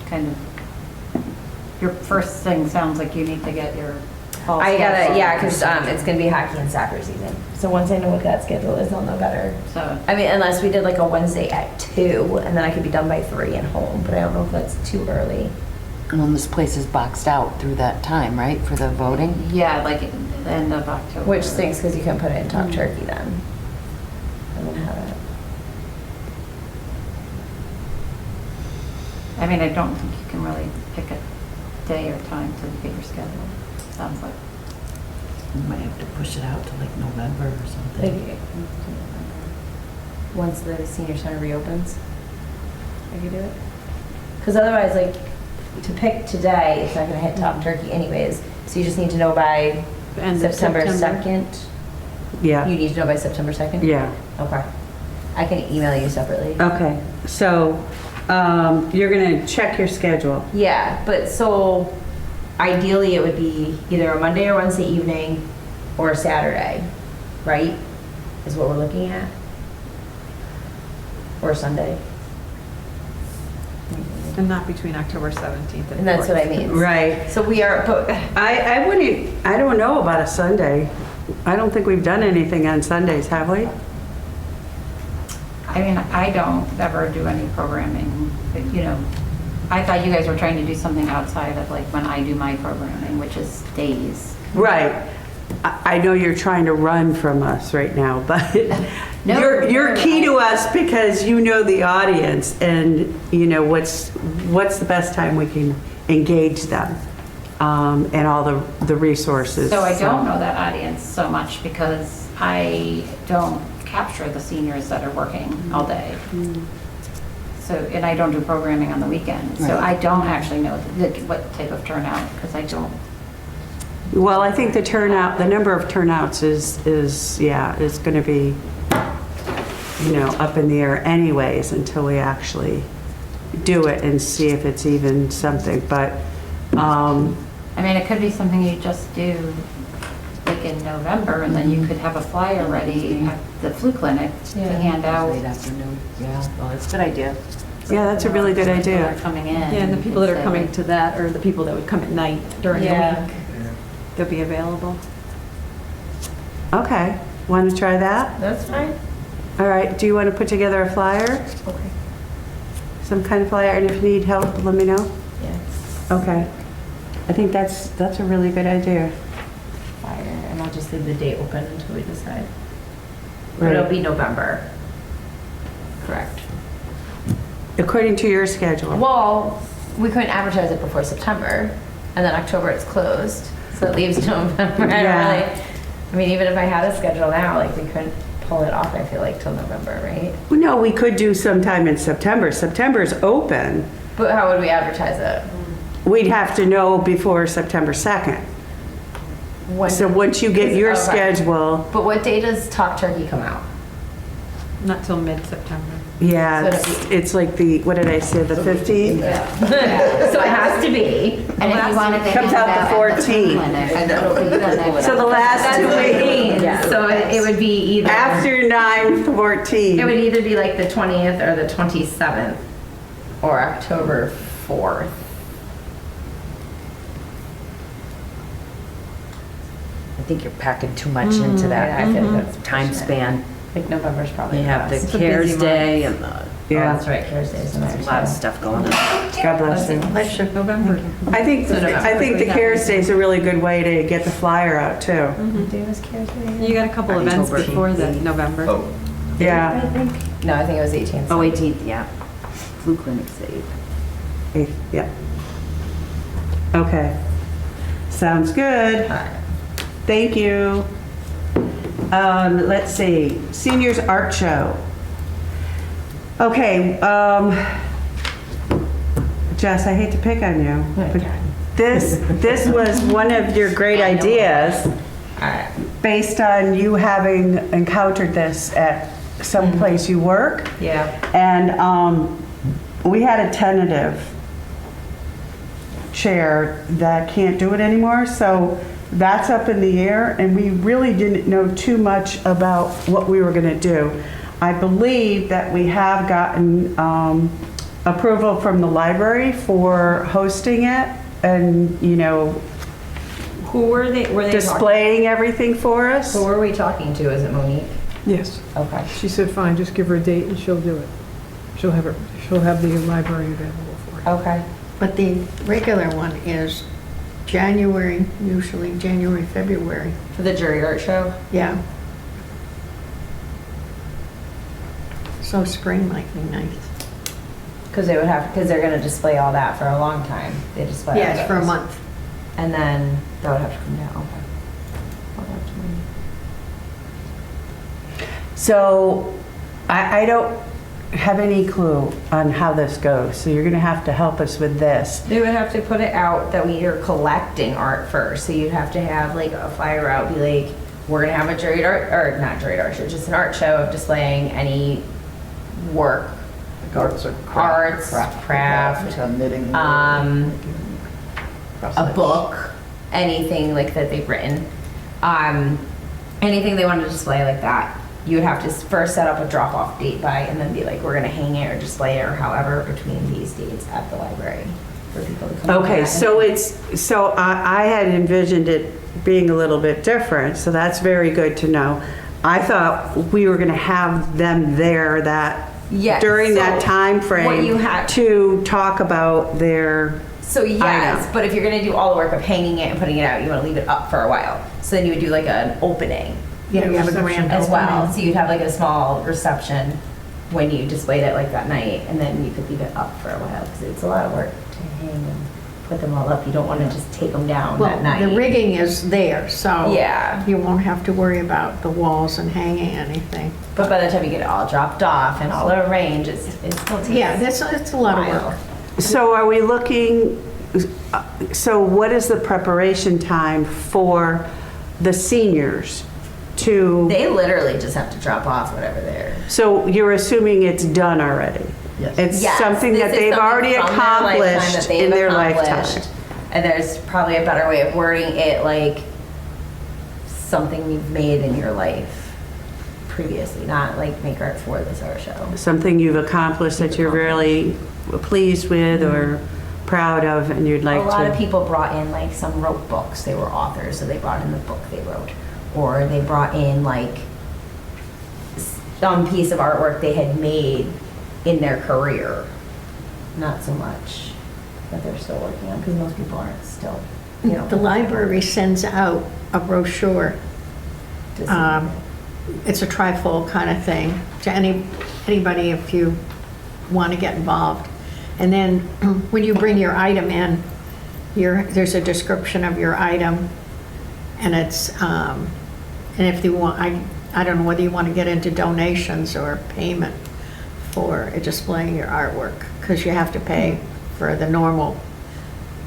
S5: Kind of, your first thing sounds like you need to get your fall
S2: I gotta,
S5: schedule.
S2: yeah, because it's going to be hockey and soccer season. So once I know what that schedule is, I'll know better.
S5: So,
S2: I mean, unless we did like a Wednesday at 2, and then I could be done by 3 and home, but I don't know if that's too early.
S9: Well, this place is boxed out through that time, right, for the voting?
S5: yeah, like the end of October.
S2: Which stinks because you can put it in Top Turkey then. And then have it.
S5: I mean, I don't think you can really pick a day or time to get your schedule, sounds like.
S9: We might have to push it out to like November or something.
S2: Maybe. Once the senior center reopens, I could do it. Because otherwise, like, to pick today, it's not gonna hit top turkey anyways. So you just need to know by
S6: End of
S2: September
S6: September.
S2: 2nd?
S1: Yeah,
S2: You need to know by September 2nd?
S1: yeah.
S2: Okay. I can email you separately.
S1: Okay, so you're gonna check your schedule.
S2: Yeah, but so ideally it would be either a Monday or Wednesday evening or a Saturday, right? Is what we're looking at? Or Sunday?
S6: And not between October 17th and 4th.
S2: And that's what I mean.
S1: Right.
S2: So we are, but
S1: I wouldn't, I don't know about a Sunday. I don't think we've done anything on Sundays, have we?
S10: I mean, I don't ever do any programming, but, you know, I thought you guys were trying to do something outside of like when I do my programming, which is days.
S1: Right. I know you're trying to run from us right now, but
S10: No,
S1: you're
S10: no,
S1: key to us because you know the audience and you know what's the best time we can engage them and all the resources.
S10: So I don't know that audience so much because I don't capture the seniors that are working all day. So, and I don't do programming on the weekend. So I don't actually know what type of turnout because I don't.
S1: Well, I think the turnout, the number of turnouts is going to be, you know, up in the air anyways until we actually do it and see if it's even something. But,
S10: I mean, it could be something you just do like in November and then you could have a flyer ready at the flu clinic to hand out.
S9: Late afternoon, yeah, well, it's a good idea.
S1: yeah, that's a really good
S10: People
S1: idea.
S10: are coming in.
S6: Yeah, and the people that are
S10: say,
S6: coming
S10: like,
S6: to that are the people that would come at night during the
S2: Yeah.
S6: week. They'll be available.
S1: Okay, want to try that?
S2: that's fine.
S1: All right, do you want to put together a flyer?
S2: Okay.
S1: Some kind of flyer, and if you need help, let me know.
S2: Yeah.
S1: Okay. I think that's a really good idea.
S2: Fire, and I'll just leave the date open until we decide. But it'll
S1: Right.
S2: be November. Correct.
S1: According to your schedule.
S2: Well, we couldn't advertise it before September, and then October it's closed, so it leaves November. I don't
S1: Yeah.
S2: really, I mean, even if I had a schedule now, like we couldn't pull it off, I feel like, till November, right?
S1: No, we could do sometime in September. September's open.
S2: But how would we advertise it?
S1: We'd have to know before September 2nd.
S2: When-
S1: So once you get your
S2: Okay.
S1: schedule,
S2: But what day does Talk Turkey come out?
S6: Not till mid-September.
S1: yeah,
S2: So
S1: it's like what did I say, the 15th?
S2: Yeah. So it has to be.
S10: And if you wanted to
S1: Comes
S10: hand
S1: out the
S10: it at the
S1: 14th.
S10: clinic,
S2: I know.
S10: you could have it
S1: So the
S10: at
S1: last
S2: That's
S1: 2
S2: what I mean.
S1: weeks.
S2: So it would be either.
S1: After 9/14.
S2: It would either be like the 20th or the 27th or October 4th.
S9: I think you're packing too much into that
S2: I feel like that's
S9: time span.
S2: Like November's probably
S9: You
S2: the
S9: have
S2: best.
S9: the CARES Day and the,
S2: Oh,
S1: Yeah,
S2: that's right, Thursdays and
S9: there's a lot of stuff going on.
S1: God bless you.
S6: November.
S1: I think the CARES Day is a really good way to get the flyer out too.
S2: What day was CARES Day?
S6: You got a couple events
S9: October.
S6: before the November.
S8: Oh,
S1: Yeah.
S2: No, I think it was 18th.
S9: Oh, 18th, yeah. Flu clinic save.
S1: Yeah. Okay. Sounds good. Thank you. Let's see, Seniors Art Show. Okay, Jess, I hate to pick on you, but this was one of your great ideas based on you having encountered this at some place you work.
S2: Yeah.
S1: And we had a tentative chair that can't do it anymore, so that's up in the air, and we really didn't know too much about what we were gonna do. I believe that we have gotten approval from the library for hosting it and, you know,
S6: Who were they talking?
S1: displaying everything for us.
S2: Who were we talking to? Is it Monique?
S7: Yes.
S2: Okay.
S7: She said, fine, just give her a date and she'll do it. She'll have the library available for her.
S2: Okay.
S4: But the regular one is January, usually January, February.
S2: For the jury art show?
S4: Yeah. So spring might be nice.
S2: Because they would have, because they're going to display all that for a long time. They display all
S4: Yes, for a
S2: those.
S4: month.
S2: And then that would have to come down. Okay. I'll talk to Monique.
S1: So I don't, have any clue on how this goes, so you're gonna have to help us with this.
S2: They would have to put it out that we are collecting art first. So you'd have to have like a flyer out, be like, we're gonna have a juried art, or not juried art show, just an art show of displaying any work,
S3: Arts or
S2: arts, craft,
S3: knitting.
S2: a book, anything like that they've written, anything they want to display like that. You would have to first set up a drop-off date by, and then be like, we're gonna hang it or display it or however between these dates at the library for people to come.
S1: Okay, so I had envisioned it being a little bit different, so that's very good to know. I thought we were gonna have them there during that time frame
S2: what you had-
S1: to talk about their,
S2: So yes,
S1: Item.
S2: but if you're gonna do all the work of hanging it and putting it out, you wanna leave it up for a while. So then you would do like an opening
S4: Yeah, you have a grand
S2: as well.
S4: opening.
S2: So you'd have like a small reception when you displayed it like that night, and then you could leave it up for a while, because it's a lot of work to hang and put them all up. You don't wanna just take them down
S4: Well,
S2: that night.
S4: the rigging is there, so.
S2: Yeah.
S4: You won't have to worry about the walls and hanging anything.
S2: But by the time you get it all dropped off and all arranged, it still takes.
S4: Yeah, it's a lot of work.
S1: so are we looking, so what is the preparation time for the seniors to,
S2: They literally just have to drop off whatever they're.
S1: so you're assuming it's done already?
S3: Yes.
S1: It's
S2: Yes,
S1: something
S2: this
S1: that
S2: is
S1: they've
S2: something
S1: already
S2: from their lifetime that
S1: accomplished
S2: they've
S1: in their lifetime.
S2: accomplished. And there's probably a better way of wording it, like something you've made in your life previously, not like make art for this art show.
S1: Something you've accomplished that you're really pleased with or proud of, and you'd like
S2: A lot of
S1: to.
S2: people brought in like some wrote books. They were authors, so they brought in the book they wrote, or they brought in like some piece of artwork they had made in their career. Not so much that they're still working on, because most people aren't still, you know.
S4: The library sends out a brochure.
S2: to-
S4: It's a trifold kind of thing to anybody if you want to get involved. And then when you bring your item in, there's a description of your item, and it's, and if you want, I don't know whether you want to get into donations or payment for displaying your artwork, because you have to pay for the normal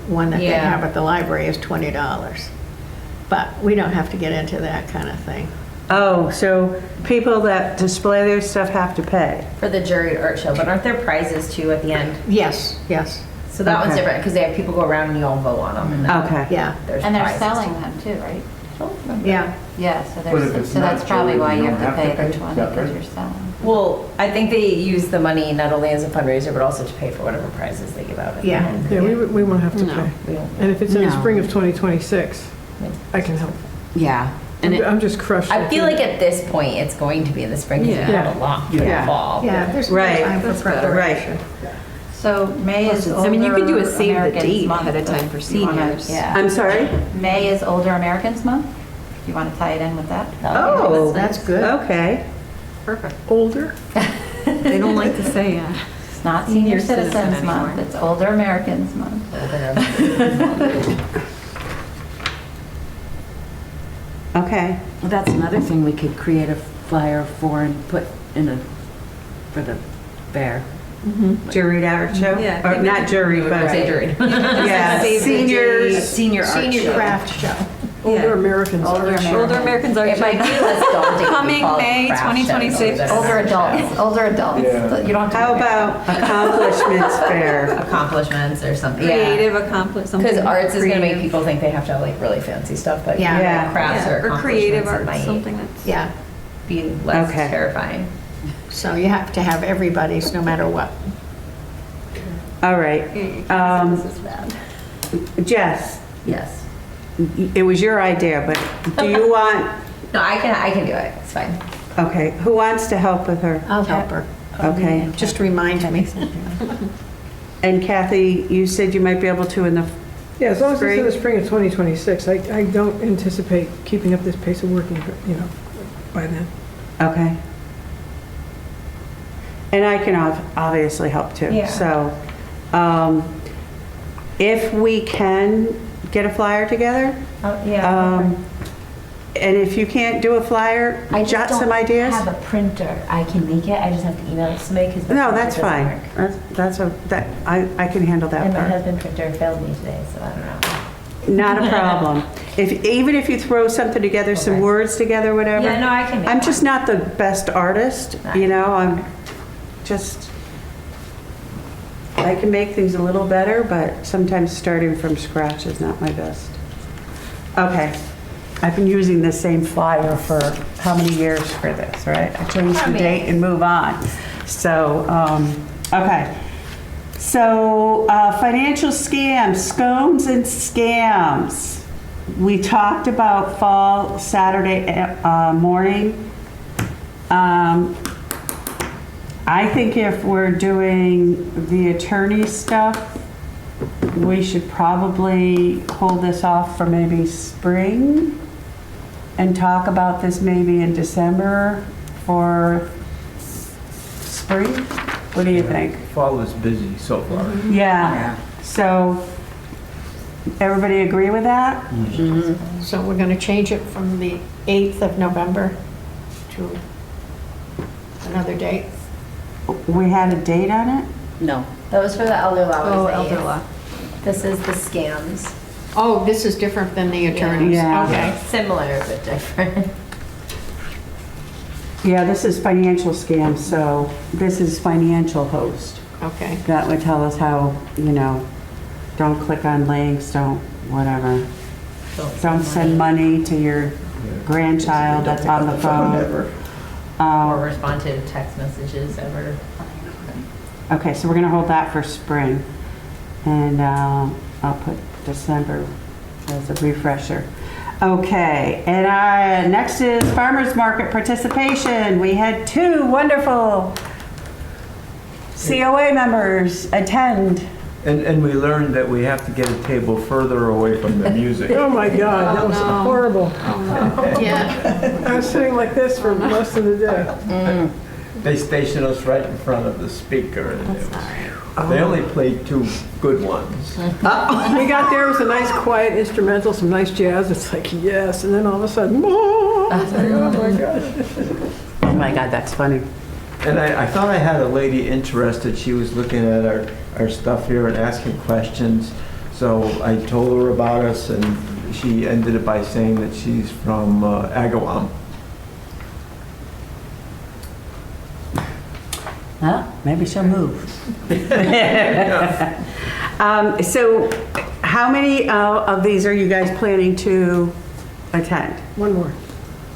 S4: one that they
S2: Yeah.
S4: have at the library is $20. But we don't have to get into that kind of thing.
S1: Oh, so people that display their stuff have to pay?
S2: For the juried art show, but aren't there prizes too at the end?
S4: Yes, yes,
S2: So that one's
S1: Okay.
S2: different, because they have people go around and you all vote on them. And then
S1: Okay.
S4: yeah,
S2: there's
S10: And they're
S2: prizes.
S10: selling them too, right?
S4: yeah.
S10: Yeah, so
S8: But if
S10: there's,
S8: it's
S10: so that's
S8: not
S10: probably
S8: jewelry,
S10: why
S8: you
S10: you
S8: don't
S10: have to
S8: have
S10: pay
S8: to
S10: the
S8: pay.
S10: 20,
S8: Yeah,
S10: because
S8: right.
S10: you're selling.
S2: Well, I think they use the money not only as a fundraiser, but also to pay for whatever prizes they give out. at the
S4: Yeah.
S2: end.
S7: Yeah, we won't have to pay.
S2: We don't-
S7: And if it's in the
S9: No.
S7: spring of 2026, I can help.
S9: Yeah. And it,
S7: I'm just crushed.
S2: I feel like at this point, it's going to be in the spring, because we
S7: Yeah.
S2: have a lot for the
S1: Yeah.
S2: fall.
S4: Yeah, there's
S1: Right.
S4: time for
S6: That's better.
S4: preparation.
S10: So May is
S6: I mean, you could do a
S10: Older
S6: save the
S10: Americans
S6: date
S10: Month.
S6: ahead of time for
S10: You wanna-
S6: seniors.
S10: Yeah.
S1: I'm sorry?
S10: May is Older Americans Month. You want to tie it in with that?
S1: Oh,
S4: That's good.
S1: Okay.
S6: Perfect.
S7: Older?
S6: They don't like to say
S10: It's not Senior
S6: Senior Citizen
S10: Citizens
S6: anymore.
S10: Month, it's Older Americans Month.
S1: Okay.
S9: well, that's another thing we could create a flyer for and put for the fair.
S1: Juried art show?
S6: Yeah, I
S1: Or
S6: think
S1: not
S6: that's-
S1: juried, but.
S2: Say juried.
S1: Yeah,
S6: Save the
S1: seniors.
S6: date.
S9: Senior art
S4: Senior
S9: show.
S4: craft show.
S7: Older Americans.
S10: Older
S7: Art Show.
S10: Americans.
S6: Older Americans Art
S2: It might be
S6: Show.
S2: less daunting. to
S6: Coming
S2: call it
S6: May
S2: craft show
S6: 2026.
S2: than an
S10: Older
S2: art show.
S10: adults, older adults.
S8: Yeah.
S10: You don't have to.
S1: How about accomplishments fair?
S2: Accomplishments or something.
S6: Creative accomplish something.
S2: Because arts is going to make
S6: creative.
S2: people think they have to have like really fancy stuff, but
S4: Yeah.
S1: Yeah.
S2: crafts
S6: Yeah,
S2: or
S6: or creative
S2: accomplishments,
S6: art,
S2: it
S6: something
S2: might
S6: that's.
S4: Yeah,
S2: be less
S1: Okay.
S2: terrifying.
S4: so you have to have everybody's no matter what.
S1: All right.
S2: This is bad.
S1: Jess,
S2: Yes.
S1: it was your idea, but do you want,
S2: No, I can do it. It's fine.
S1: okay, who wants to help with her?
S4: I'll help her.
S1: Okay.
S4: Just remind me.
S1: And Kathy, you said you might be able to in the,
S7: Yeah, as long as it's in the
S1: Spring.
S7: spring of 2026, I don't anticipate keeping up this pace of working, by then.
S1: okay. And I can obviously help too.
S2: Yeah.
S1: So, if we can get a flyer together,
S2: Yeah.
S1: And if you can't do a flyer,
S2: I just
S1: jot
S2: don't
S1: some ideas.
S2: have a printer. I can make it, I just have to email it to somebody because
S1: No, that's fine. I can handle that
S2: And my
S1: part.
S2: husband printer failed me today, so I don't know.
S1: Not a problem. Even if you throw something together, some
S2: Okay.
S1: words together, whatever.
S2: Yeah, no, I can make
S1: I'm just
S2: one.
S1: not the best artist, you know, I'm just, I can make things a little better, but sometimes starting from scratch is not my best. Okay, I've been using the same flyer for how many years for this, right? I change the date and move on. So, okay. So, financial scams, scones and scams. We talked about fall Saturday morning. I think if we're doing the attorney stuff, we should probably hold this off for maybe spring and talk about this maybe in December for spring. What do you think?
S8: Fall is busy so far.
S1: Yeah, so everybody agree with that?
S4: So we're going to change it from the 8th of November to another date?
S1: We had a date on it?
S9: No.
S2: That was for the elder law.
S6: Oh,
S2: was the
S6: elder
S2: 8th.
S6: law.
S2: This is the scams.
S4: Oh, this is different than the attorneys?
S1: Yeah.
S4: Okay.
S2: Similar but different.
S1: Yeah, this is financial scams, so this is financial host.
S4: Okay.
S1: That would tell us how, you know, don't click on links, don't, whatever. Don't send money to your grandchild that's on the phone.
S2: Or respond to text messages ever.
S1: Okay, so we're gonna hold that for spring. And I'll put December as a refresher. Okay, and next is farmer's market participation. We had 2 wonderful COA members attend.
S8: And we learned that we have to get a table further away from the music.
S7: Oh my God, that was horrible.
S4: Yeah.
S7: I was sitting like this for most of the day.
S8: They stationed us right in front of the speaker. And they only played 2 good ones.
S7: We got there, it was a nice quiet instrumental, some nice jazz. It's like, yes, and then all of a sudden, oh my God.
S1: Oh my God, that's funny.
S8: And I thought I had a lady interested. She was looking at our stuff here and asking questions. So I told her about us, and she ended it by saying that she's from Agawam.
S1: Huh? Maybe she'll move. So how many of these are you guys planning to attend?
S7: One more,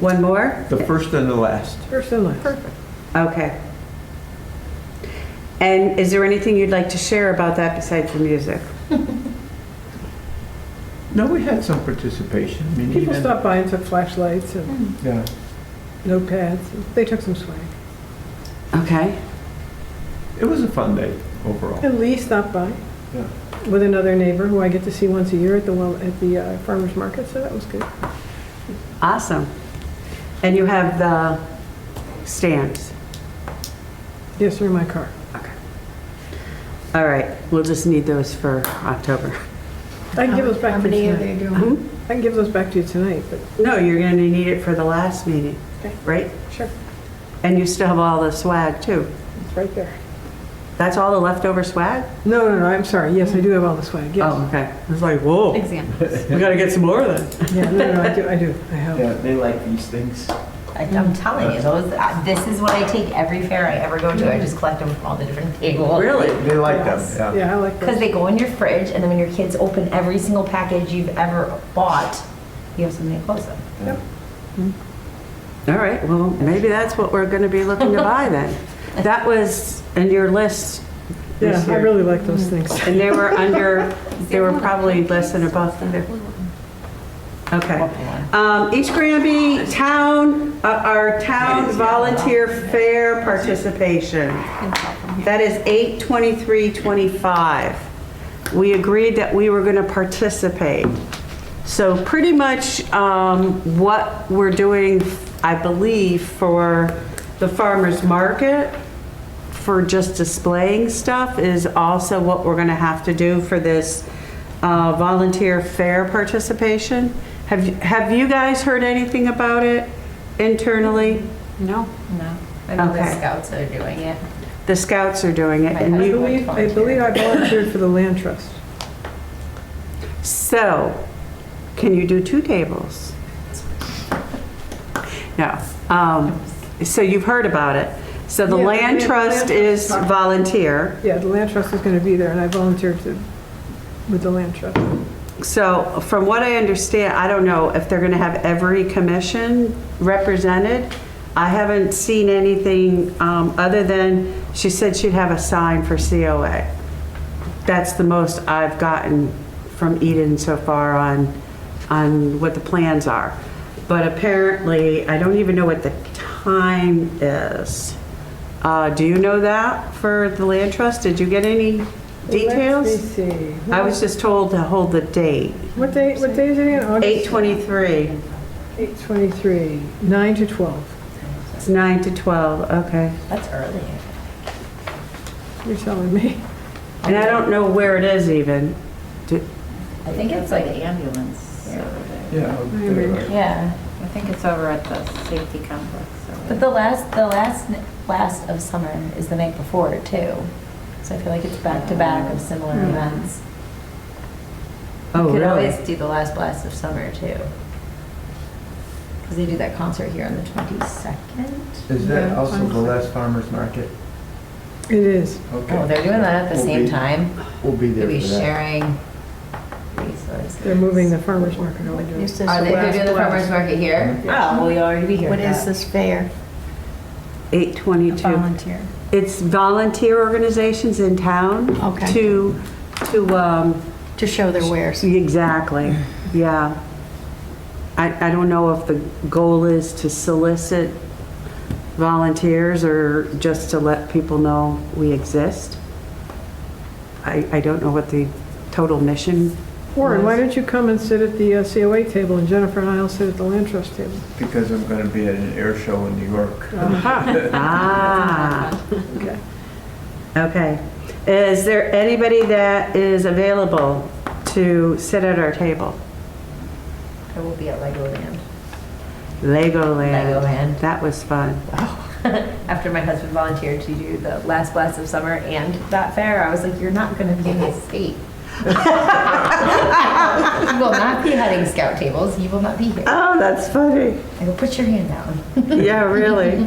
S1: One more?
S8: The first and the last.
S7: first and last.
S4: Perfect.
S1: Okay. And is there anything you'd like to share about that besides the music?
S8: No, we had some participation. I mean,
S7: People
S8: even-
S7: stopped by and took flashlights and
S8: Yeah.
S7: notepads. They took some swag.
S1: Okay.
S8: It was a fun day overall.
S7: And Lee stopped by
S8: Yeah.
S7: with another neighbor who I get to see once a year at the farmer's market, so that was good.
S1: Awesome. And you have the stands?
S7: Yes, they're in my car.
S1: Okay. All right, we'll just need those for October.
S7: I can give those back
S4: How
S7: to you
S4: many are
S7: tonight.
S4: they doing?
S7: I can give those back to you tonight, but
S1: No, you're gonna need it for the last meeting,
S7: Okay.
S1: right?
S7: sure,
S1: And you still have all the swag too.
S7: it's right there.
S1: That's all the leftover swag?
S7: No, I'm sorry. Yes, I do have all the swag, yes.
S1: Oh, okay. I was like, whoa,
S6: Examples.
S1: we gotta get some more then.
S7: Yeah, no, I do. I have.
S8: Yeah, they like these things.
S2: I'm telling you, this is what I take every fair I ever go to. I just collect them from all the different tables.
S1: Really?
S8: They like them,
S2: Yes.
S8: yeah.
S7: Yeah, I like
S2: Because
S7: those.
S2: they go in your fridge, and then when your kids open every single package you've ever bought, you have something to close them.
S1: All right, well, maybe that's what we're gonna be looking to buy then. That was in your list
S7: Yeah,
S1: this
S7: I
S1: year.
S7: really like those things.
S1: And they were under, they were probably less than above there. Okay. East Granby Town, our town volunteer fair participation. That is 8/23/25. We agreed that we were gonna participate. So pretty much what we're doing, I believe, for the farmer's market, for just displaying stuff, is also what we're gonna have to do for this volunteer fair participation. Have you guys heard anything about it internally?
S6: No.
S2: No. I know the
S1: Okay.
S2: scouts are doing it.
S1: The scouts are doing it, and
S5: I
S1: you,
S5: believe I volunteered for the land trust.
S1: so, can you do 2 tables? No. So you've heard about it. So the
S7: Yeah,
S1: land
S7: the
S1: trust
S7: land
S1: is
S7: trust.
S1: volunteer.
S7: Yeah, the land trust is going to be there, and I volunteered with the land trust.
S1: So from what I understand, I don't know if they're going to have every commission represented. I haven't seen anything other than she said she'd have a sign for COA. That's the most I've gotten from Eden so far on what the plans are. But apparently, I don't even know what the time is. Do you know that for the land trust? Did you get any
S7: Let me
S1: details?
S7: see.
S1: I was just told to hold the date.
S7: What day is it again? August?
S1: 8/23.
S7: 8/23, 9 to 12.
S1: It's 9 to 12, okay.
S2: That's early.
S7: You're telling me.
S1: And I don't know where it is even.
S10: I think it's like ambulance.
S8: Yeah.
S2: Yeah.
S10: I think it's over at the safety complex.
S2: But the last of summer is the night before too. So I feel like it's back to back of similar events.
S1: Oh,
S2: You could
S1: really?
S2: always do the last blast of summer too. Because they do that concert here on the 22nd.
S8: Is that also the last farmer's market?
S7: It is.
S8: Okay.
S2: Oh, they're doing that at the
S8: We'll
S2: same
S8: be-
S2: time.
S8: We'll be there
S2: They'll be
S8: for that.
S2: sharing resources.
S7: They're moving the farmer's market over there.
S4: Is this
S2: Are they, they're doing the farmer's market here? Oh, well, you'll already be here.
S4: What
S2: for
S4: is
S2: that.
S4: this fair?
S1: 8/22.
S2: Volunteer.
S1: It's volunteer organizations in town.
S4: Okay.
S1: To,
S4: To show their wares.
S1: exactly, yeah. I don't know if the goal is to solicit volunteers or just to let people know we exist. I don't know what the total mission
S7: Warren, why
S1: was.
S7: don't you come and sit at the COA table, and Jennifer and I will sit at the land trust table?
S8: Because I'm going to be at an air show in New York.
S1: Ah,
S7: Okay.
S1: okay. Is there anybody that is available to sit at our table?
S2: I will be at Legoland.
S1: Legoland.
S2: Legoland.
S1: That was fun.
S2: After my husband volunteered to do the last blast of summer and that fair, I was like, you're not going to be in the state. You will not be heading scout tables. You will not be here.
S1: Oh, that's funny.
S2: I go, put your hand down.
S1: Yeah, really.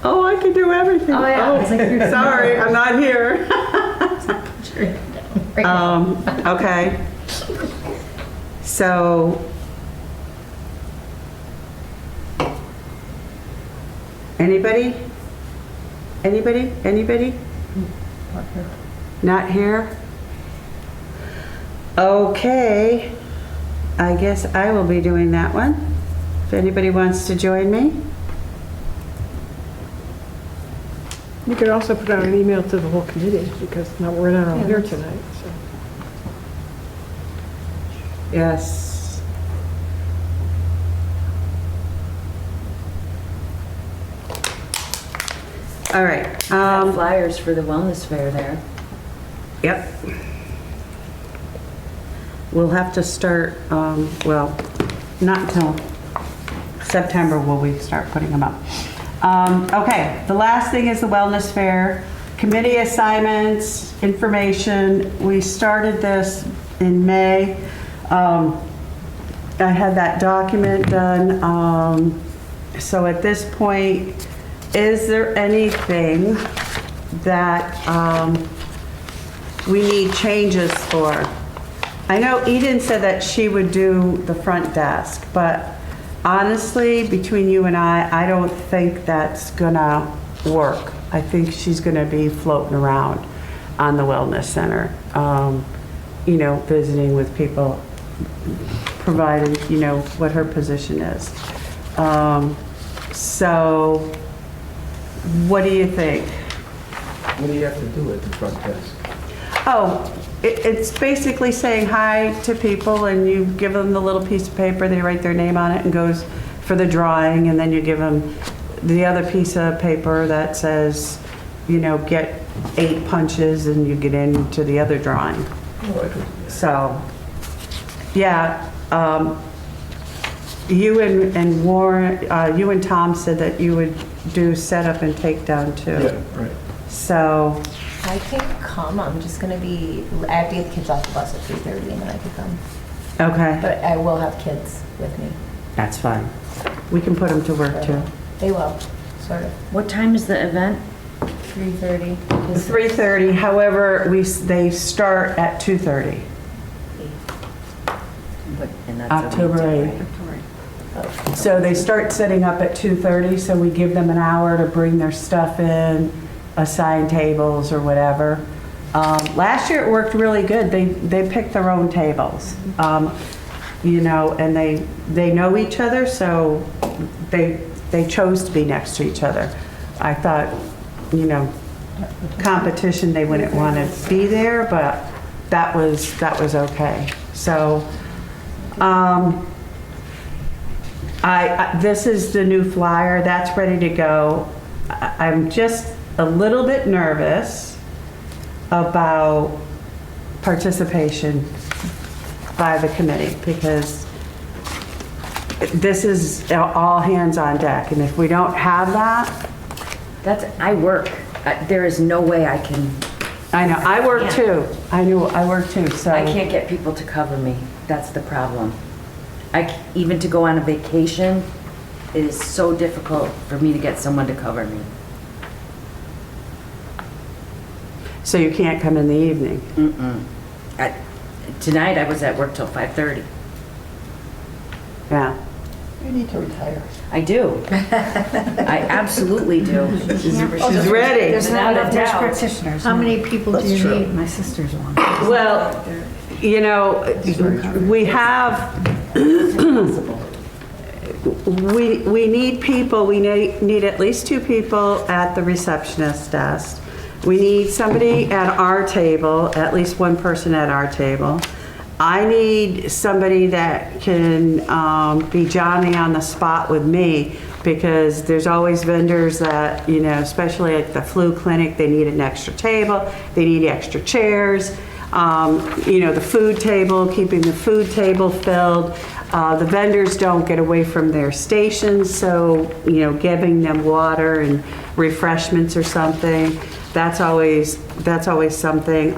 S1: Oh, I can do everything.
S2: Oh, yeah. I was like, you're-
S1: sorry, I'm not here.
S2: Put your hand down. Right now.
S1: Okay. So. Anybody? Anybody? Anybody? Not here? Okay. I guess I will be doing that one. If anybody wants to join me.
S7: You could also put out an email to the whole committee, because now we're not all here tonight, so.
S1: Yes. All right.
S9: Flyers for the wellness fair there.
S1: Yep. We'll have to start, well, not until September will we start putting them up. Okay, the last thing is the wellness fair. Committee assignments, information. We started this in May. I had that document done. So at this point, is there anything that we need changes for? I know Eden said that she would do the front desk, but honestly, between you and I don't think that's gonna work. I think she's gonna be floating around on the wellness center, you know, visiting with people, provided, you know, what her position is. So, what do you think?
S8: What do you have to do at the front desk?
S1: Oh, it's basically saying hi to people, and you give them the little piece of paper, they write their name on it and goes for the drawing, and then you give them the other piece of paper that says, you know, get 8 punches and you get into the other drawing.
S8: Oh, I could-
S1: So, yeah, You and Warren, you and Tom said that you would do setup and takedown too.
S8: Yeah, right.
S1: So,
S2: I can come, I'm just gonna be, I have to get the kids off the bus at 3:30 and then I can come.
S1: okay,
S2: But I will have kids with me.
S1: that's fine. We can put them to work too.
S2: They will, sort of.
S9: What time is the event?
S2: 3:30.
S1: 3:30, however, they start at 2:30.
S9: And that's a
S1: October
S9: weekday,
S1: 8th.
S9: right?
S1: So they start setting up at 2:30, so we give them an hour to bring their stuff in, assign tables or whatever. Last year it worked really good. They picked their own tables, you know, and they know each other, so they chose to be next to each other. I thought, you know, competition, they wouldn't want to be there, but that was okay. So, this is the new flyer, that's ready to go. I'm just a little bit nervous about participation by the committee because this is all hands on deck, and if we don't have that,
S9: I work. There is no way I can,
S1: I know, I work too. I work too, so.
S9: I can't get people to cover me. That's the problem. Even to go on a vacation, it is so difficult for me to get someone to cover me.
S1: So you can't come in the evening?
S9: Mm-mm. Tonight I was at work till 5:30.
S1: Yeah.
S3: You need to retire.
S9: I do. I absolutely do.
S1: She's ready.
S9: Without a doubt.
S6: practitioners.
S4: How many people do you need?
S6: My sister's one.
S1: Well, you know, we have, we need people, we need at least 2 people at the receptionist desk. We need somebody at our table, at least 1 person at our table. I need somebody that can be Johnny on the spot with me because there's always vendors that, you know, especially at the flu clinic, they need an extra table, they need extra chairs. You know, the food table, keeping the food table filled. The vendors don't get away from their stations, so, you know, giving them water and refreshments or something, that's always something.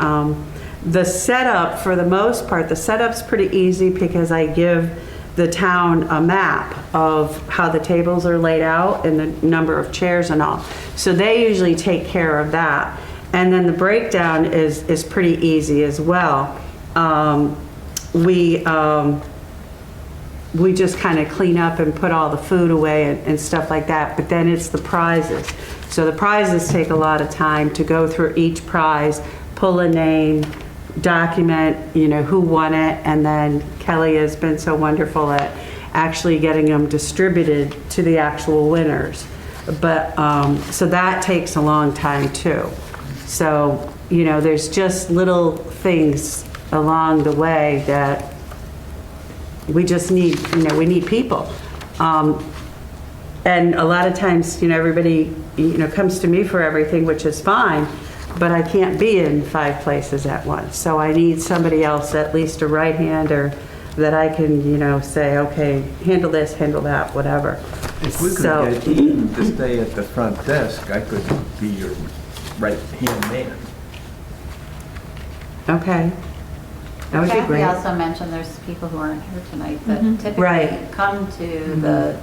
S1: The setup, for the most part, the setup's pretty easy because I give the town a map of how the tables are laid out and the number of chairs and all. So they usually take care of that. And then the breakdown is pretty easy as well. We just kind of clean up and put all the food away and stuff like that, but then it's the prizes. So the prizes take a lot of time to go through each prize, pull a name, document, you know, who won it, and then Kelly has been so wonderful at actually getting them distributed to the actual winners. But, so that takes a long time too. So, you know, there's just little things along the way that we just need, you know, we need people. And a lot of times, you know, everybody, you know, comes to me for everything, which is fine, but I can't be in 5 places at once. So I need somebody else, at least a right-hander, that I can, you know, say, okay, handle this, handle that, whatever.
S8: If we could
S1: So-
S8: get Eden to stay at the front desk, I could be your right-hand man.
S1: Okay. That would be
S10: Kathy
S1: great.
S10: also mentioned there's people who aren't here tonight that typically
S1: Right.
S10: come to the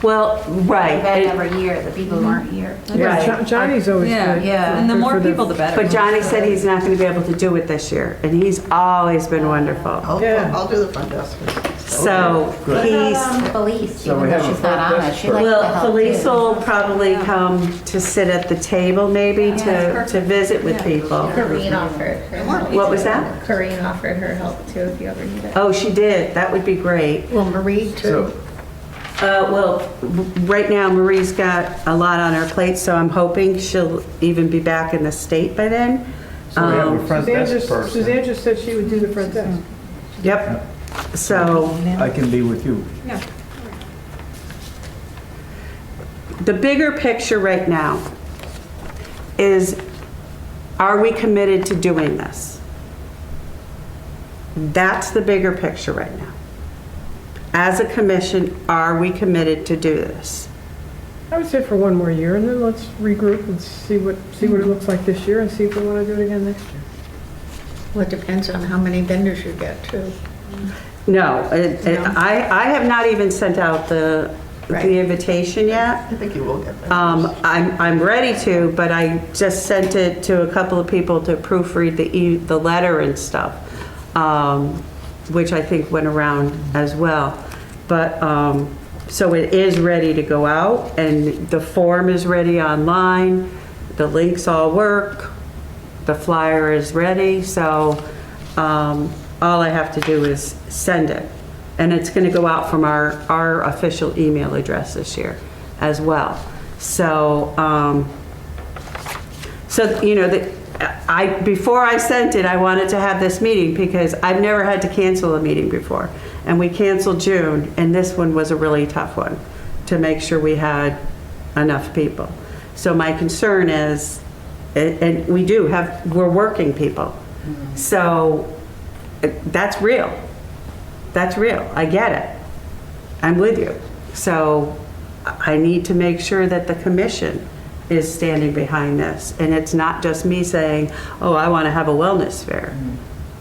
S1: Well, right.
S10: event
S1: It-
S10: every year, the people who aren't here.
S7: Yeah,
S1: Right.
S7: Johnny's always
S6: Yeah,
S7: good.
S10: yeah.
S6: And the
S7: Good
S6: more
S7: for
S6: people, the better.
S1: But Johnny said he's not going to be able to do it this year, and he's always been wonderful.
S7: Yeah.
S3: I'll do the front desk.
S1: So
S8: Good.
S1: he's,
S10: Felice,
S8: So
S10: even
S8: we
S10: though
S8: have a
S10: she's not
S8: front
S10: on it,
S8: desk
S10: she'd like to
S1: well,
S10: help
S1: Felice
S10: too.
S1: will probably come to sit at the table maybe to visit with people.
S2: Corinne offered her help.
S1: What was that?
S2: Corinne offered her help too if you ever need it.
S1: Oh, she did. That would be great.
S4: Well, Marie too.
S1: Well, right now Marie's got a lot on her plate, so I'm hoping she'll even be back in the state by then.
S8: So we have a front desk person.
S7: Suzanne just said she would do the front desk.
S1: Yep. So
S8: I can be with you.
S1: the bigger picture right now is, are we committed to doing this? That's the bigger picture right now. as a commission, are we committed to do this?
S7: I would say for one more year, and then let's regroup and see what it looks like this year, and see if we want to do it again next year.
S4: Well, it depends on how many vendors you get too.
S1: No, I have not even sent out the
S4: Right.
S1: invitation yet.
S3: I think you will get that.
S1: I'm ready to, but I just sent it to a couple of people to proofread the letter and stuff, which I think went around as well. But, so it is ready to go out, and the form is ready online, the links all work, the flyer is ready, so all I have to do is send it. And it's going to go out from our official email address this year as well. So, you know, before I sent it, I wanted to have this meeting because I've never had to cancel a meeting before. And we canceled June, and this one was a really tough one to make sure we had enough people. So my concern is, and we're working people. So that's real. That's real. I get it. I'm with you. So I need to make sure that the commission is standing behind this. And it's not just me saying, oh, I want to have a wellness fair.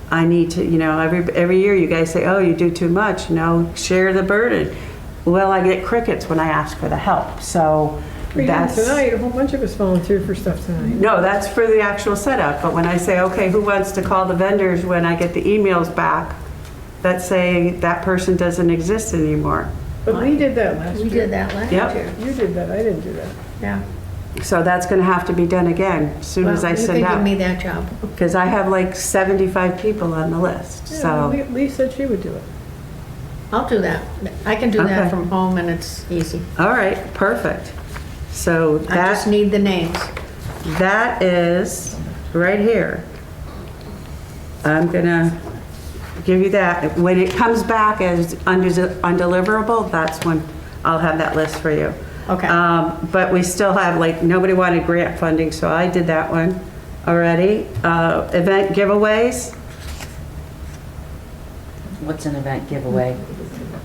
S1: I need to, you know, every year you guys say, oh, you do too much, you know, share the burden. Well, I get crickets when I ask for the help. So that's...
S7: Tonight, a whole bunch of us volunteered for stuff tonight.
S1: No, that's for the actual setup. But when I say, okay, who wants to call the vendors when I get the emails back that say that person doesn't exist anymore?
S7: But we did that last year.
S4: We did that last
S1: Yep.
S4: year.
S7: You did that, I didn't do that.
S4: Yeah.
S1: So that's going to have to be done again as soon as I
S4: Well,
S1: send
S4: you can give me
S1: out.
S4: that job.
S1: Because I have like 75 people on the list,
S7: Yeah,
S1: so.
S7: Lee said she would do it.
S4: I'll do that. I can do
S1: Okay.
S4: that from home and it's easy.
S1: All right, perfect. So
S4: I just need the names.
S1: that is right here. I'm gonna give you that. When it comes back as undeliverable, that's when I'll have that list for you.
S4: Okay.
S1: But we still have, like, nobody wanted grant funding, so I did that one already. Event giveaways,
S9: What's an event giveaway?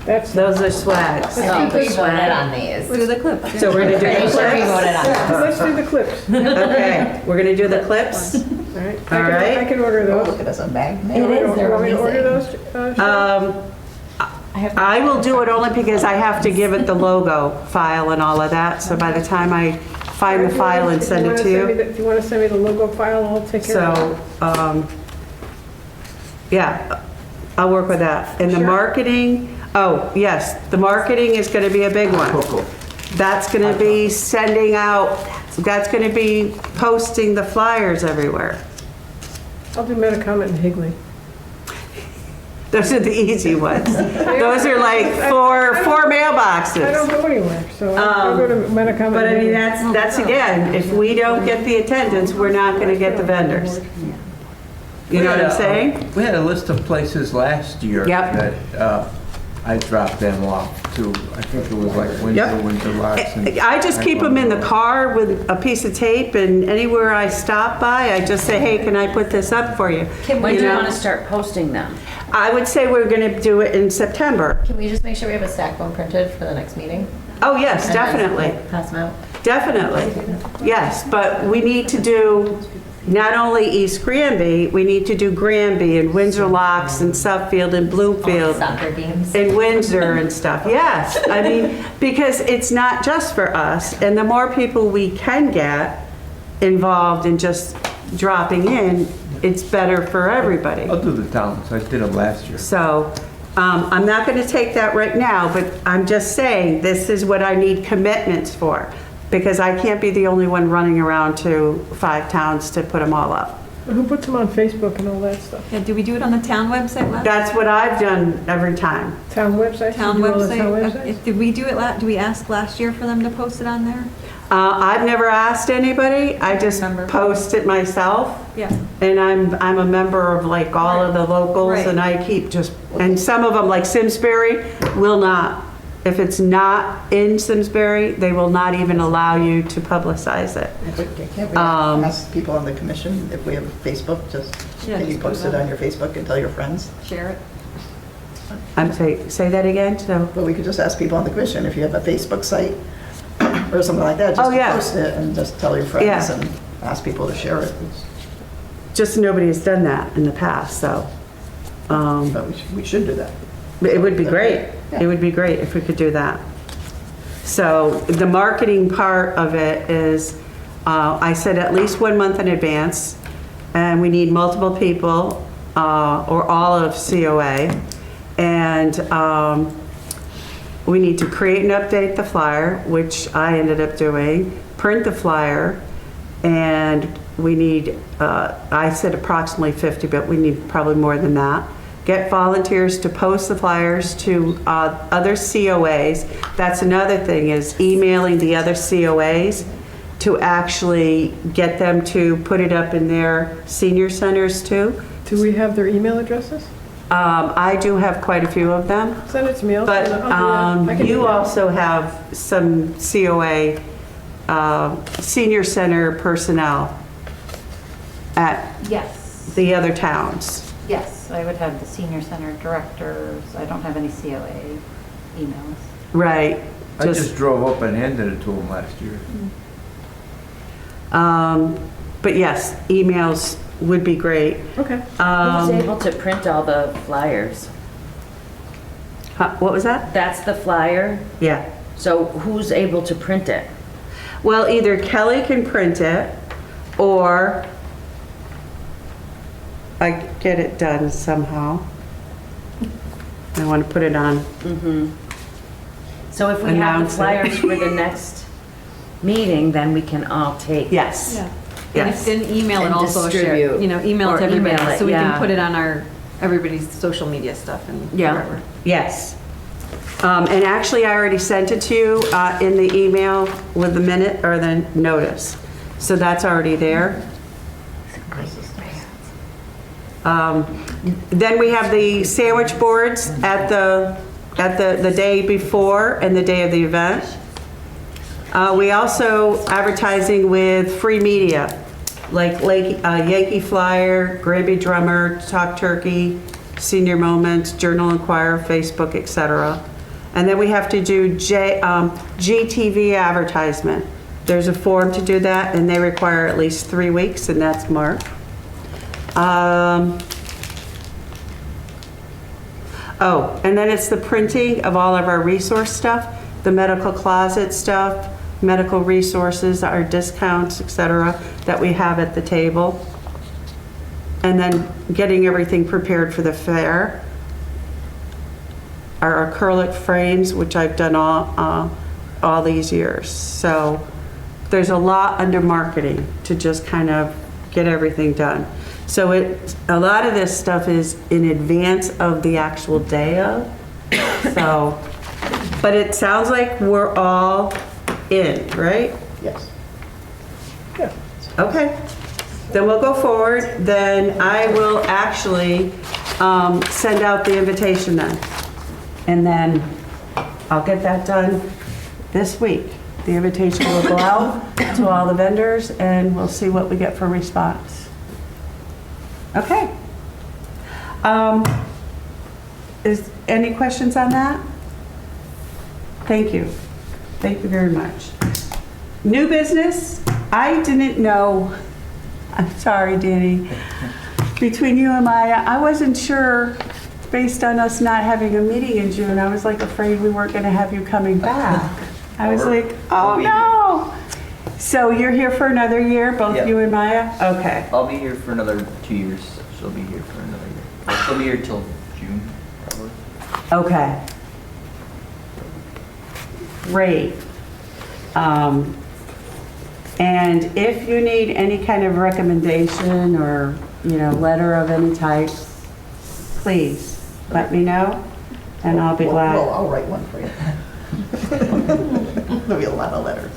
S7: That's,
S1: those are swags.
S2: So we voted on these.
S6: We'll do the clips.
S1: So we're gonna do
S2: Pretty
S1: the
S2: sure we
S1: clips?
S2: voted on these.
S7: let's do the clips.
S1: Okay, we're gonna do the clips.
S7: All right.
S1: All right.
S7: I can order
S3: Oh,
S7: those.
S3: look at us, a magnet.
S2: It is, they're
S7: Want me to order
S2: amazing.
S7: those? Sharon?
S1: I will do it only because I have to give it the logo file and all of that, so by the time I find the file and send it to you.
S7: If you want to send me the logo file, I'll take care of it.
S1: So, yeah, I'll work with that. And the
S7: Sure.
S1: marketing, oh, yes, the marketing is gonna be a big one.
S8: Coco.
S1: That's gonna be sending out, that's gonna be posting the flyers everywhere.
S7: I'll do Metacomet and Higley.
S1: Those are the easy ones. Those are like four
S7: I don't
S1: mailboxes.
S7: go anywhere, so I'll go to Metacomet.
S1: But I
S7: and
S1: mean,
S7: Higley.
S1: that's again, if we don't get the attendance, we're not gonna get the vendors. You know what I'm saying?
S8: We had a list of places last year
S1: Yep.
S8: that I dropped them off to. I think it was like
S1: Yep.
S8: Windsor Locks. and-
S1: I just keep them in the car with a piece of tape, and anywhere I stop by, I just say, hey, can I put this up for you?
S9: When do you
S1: know?
S9: want to start posting them?
S1: I would say we're gonna do it in September.
S2: Can we just make sure we have a stack one printed for the next meeting?
S1: Oh, yes,
S2: And then,
S1: definitely,
S2: like, pass them out?
S1: definitely. Yes, but we need to do not only East Granby, we need to do Granby and Windsor Locks and Suffield and Bloomfield.
S2: Soccer games.
S1: In Windsor and stuff, yes. I mean, because it's not just for us, and the more people we can get involved in just dropping in, it's better for everybody.
S8: I'll do the towns. I did them last year.
S1: So, I'm not gonna take that right now, but I'm just saying, this is what I need commitments for. Because I can't be the only one running around to 5 towns to put them all up.
S7: Who puts them on Facebook and all that stuff?
S6: Yeah, did we do it on the town website last?
S1: That's what I've done every time.
S7: Town website?
S6: Town
S7: You do all the town
S6: website?
S7: websites?
S6: Did we do it, did we ask last year for them to post it on there?
S1: I've never asked anybody, I just
S6: Remember.
S1: post it myself.
S6: Yeah.
S1: And I'm a member of like all of the locals,
S6: Right.
S1: and I keep just, and some of them, like Simsbury, will not, if it's not in Simsbury, they will not even allow you to publicize it.
S3: Can't we ask people on the commission if we have Facebook, just,
S6: Yeah,
S3: can you
S6: just put
S3: post
S6: it
S3: it
S6: on.
S3: on your Facebook and tell your friends?
S6: Share it.
S1: I'm sorry, say that again, so.
S3: But we could just ask people on the commission if you have a Facebook site or something like that,
S1: Oh,
S3: just to
S1: yeah.
S3: post it and just tell your friends
S1: Yeah.
S3: and ask people to share it.
S1: Just nobody has done that in the past, so.
S3: But we should do that.
S1: It would be great.
S3: Yeah.
S1: It would be great if we could do that. So the marketing part of it is, I said at least 1 month in advance, and we need multiple people, or all of COA. And we need to create and update the flyer, which I ended up doing, print the flyer, and we need, I said approximately 50, but we need probably more than that. Get volunteers to post the flyers to other COAs. That's another thing, is emailing the other COAs to actually get them to put it up in their senior centers too.
S7: Do we have their email addresses?
S1: I do have quite a few of them,
S7: Send it to me. I'll
S1: but
S7: send it. I'll do that. I can do
S1: you
S7: that.
S1: also have some COA senior center personnel at
S10: Yes,
S1: the other towns.
S10: yes, I would have the senior center directors. I don't have any COA emails.
S1: Right.
S8: I just drove up and handed it to them last year.
S1: But yes, emails would be great.
S7: Okay.
S9: Who's able to print all the flyers?
S1: What was that?
S9: That's the flyer,
S1: Yeah.
S9: so who's able to print it?
S1: Well, either Kelly can print it, or I get it done somehow. I want to put it on.
S9: So if we have the
S1: Announce it.
S9: flyers for the next meeting, then we can all take.
S1: Yes.
S6: Yeah.
S1: Yes.
S6: And email
S9: And
S6: and also share,
S9: distribute.
S6: email
S9: Or
S6: to everybody,
S9: email it,
S6: so we
S9: yeah.
S6: can put it on everybody's social media stuff and
S9: Yeah.
S6: wherever.
S1: Yes. And actually, I already sent it to you in the email with the minute or the notice. So that's already there. Then we have the sandwich boards at the day before and the day of the event. We also advertising with free media, like Yankee Flyer, Granby Drummer, Talk Turkey, Senior Moments, Journal Inquirer, Facebook, etc. And then we have to do GTV advertisement. There's a form to do that, and they require at least 3 weeks, and that's Mark. Oh, and then it's the printing of all of our resource stuff, the medical closet stuff, medical resources, our discounts, etc., that we have at the table. And then getting everything prepared for the fair. Our acrylic frames, which I've done all these years. So there's a lot under marketing to just kind of get everything done. So a lot of this stuff is in advance of the actual day of. So, but it sounds like we're all in, right?
S3: Yes.
S1: Okay. Then we'll go forward. Then I will actually send out the invitation then. And then I'll get that done this week. The invitation will go out to all the vendors and we'll see what we get for response. Okay. Is any questions on that? Thank you. Thank you very much. New business, I didn't know, I'm sorry, Danny, between you and Maya, I wasn't sure, based on us not having a meeting in June, I was like afraid we weren't gonna have you coming back. I was like, oh no. So you're here for another year, both
S11: Yep.
S1: you and Maya? Okay.
S11: I'll be here for another 2 years. She'll be here for another year. She'll be here till June, probably.
S1: Okay. Great. And if you need any kind of recommendation or, letter of any type, please let me know and I'll be glad.
S3: Well, I'll write one for you. There'll be a lot of letters.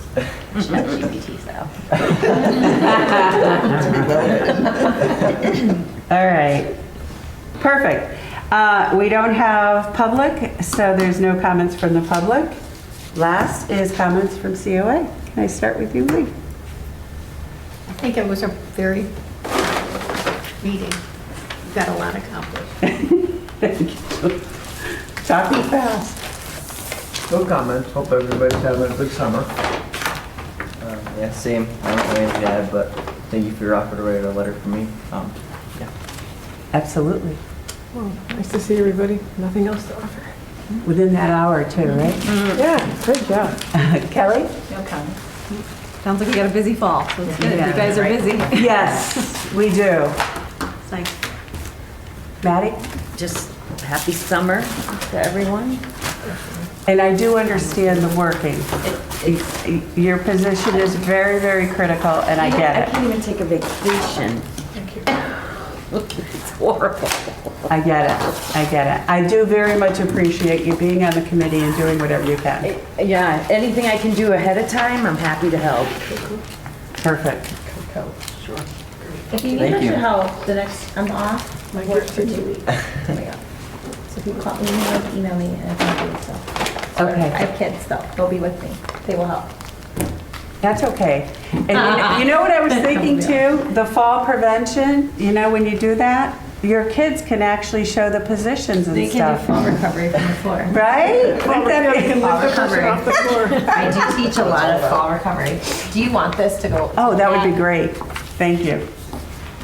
S2: GPT style.
S1: All right. Perfect. We don't have public, so there's no comments from the public. Last is comments from COA. Can I start with you, Lee?
S4: I think it was a very meeting. Got a lot accomplished.
S1: Thank you. Talking fast.
S8: No comments. Hope everybody's having a good summer.
S11: Yeah, same. I don't have anything to add, but thank you for your offer to write a letter for me. Yeah.
S1: Absolutely.
S7: Well, nice to see everybody. Nothing else to offer.
S1: Within that hour too, right?
S7: Yeah, great job.
S1: Kelly?
S10: No comment.
S6: Sounds like we got a busy fall, so it's good. You guys are busy.
S1: Yes, we do.
S6: It's nice.
S1: Maddie?
S9: Just happy summer to everyone.
S1: And I do understand the working. Your position is very, very critical, and I
S9: I
S1: get it.
S9: can't even take a vacation. It's horrible.
S1: I get it. I get it. I do very much appreciate you being on the committee and doing whatever you can.
S9: Yeah, anything I can do ahead of time, I'm happy to help.
S1: Perfect.
S10: If you need
S11: Thank you.
S10: extra help, the next, I'm off work for 2 weeks. Coming up. So if you call me, email me, and I can do so.
S1: Okay.
S10: I have kids though, they'll be with me, they will help.
S1: That's okay. And you know what I was thinking too? The fall prevention, you know, when you do that, your kids can actually show the positions and
S10: They can do
S1: stuff.
S10: fall recovery from the floor.
S1: Right?
S7: Well,
S1: Wouldn't that
S7: we
S1: be-
S7: can lift the person off the floor.
S10: I do teach a lot of fall recovery. Do you want this to go?
S1: Oh, that would be great. Thank you.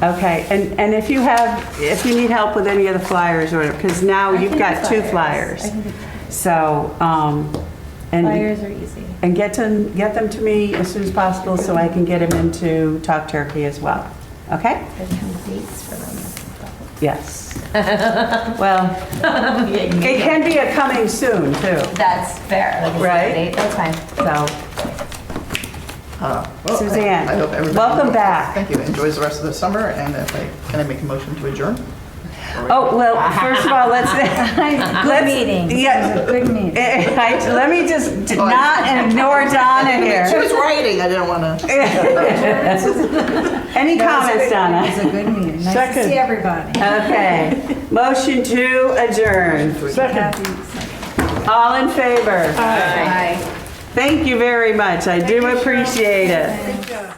S1: Okay, and if you need help with any of the flyers or, because now
S10: I
S1: you've
S10: can
S1: got
S10: do
S1: 2
S10: I
S1: flyers.
S10: can do
S1: So, and,
S10: Flyers are easy.
S1: and get them to me as soon as possible so I can get them into Talk Turkey as well. Okay?
S10: I have dates for them.
S1: Yes. Well, it can be a coming soon too.
S10: That's fair. Like a
S1: Right?
S10: date, that's fine.
S1: So,
S3: Well,
S1: Suzanne,
S3: I hope everybody.
S1: welcome back.
S3: Thank you. Enjoys the rest of the summer, and can I make a motion to adjourn?
S1: oh, well, first of all, let's
S10: meeting.
S1: Yeah.
S10: Good meeting.
S1: Let me just not ignore Donna
S3: She
S1: here.
S3: was writing, I didn't want to.
S1: Any comments, Donna?
S5: It was a good meeting. Nice to
S7: Second.
S5: see everybody.
S1: Okay. Motion to adjourn.
S7: Second.
S1: All in favor?
S10: Bye.
S1: Thank you very much. I do appreciate it.
S7: Good job.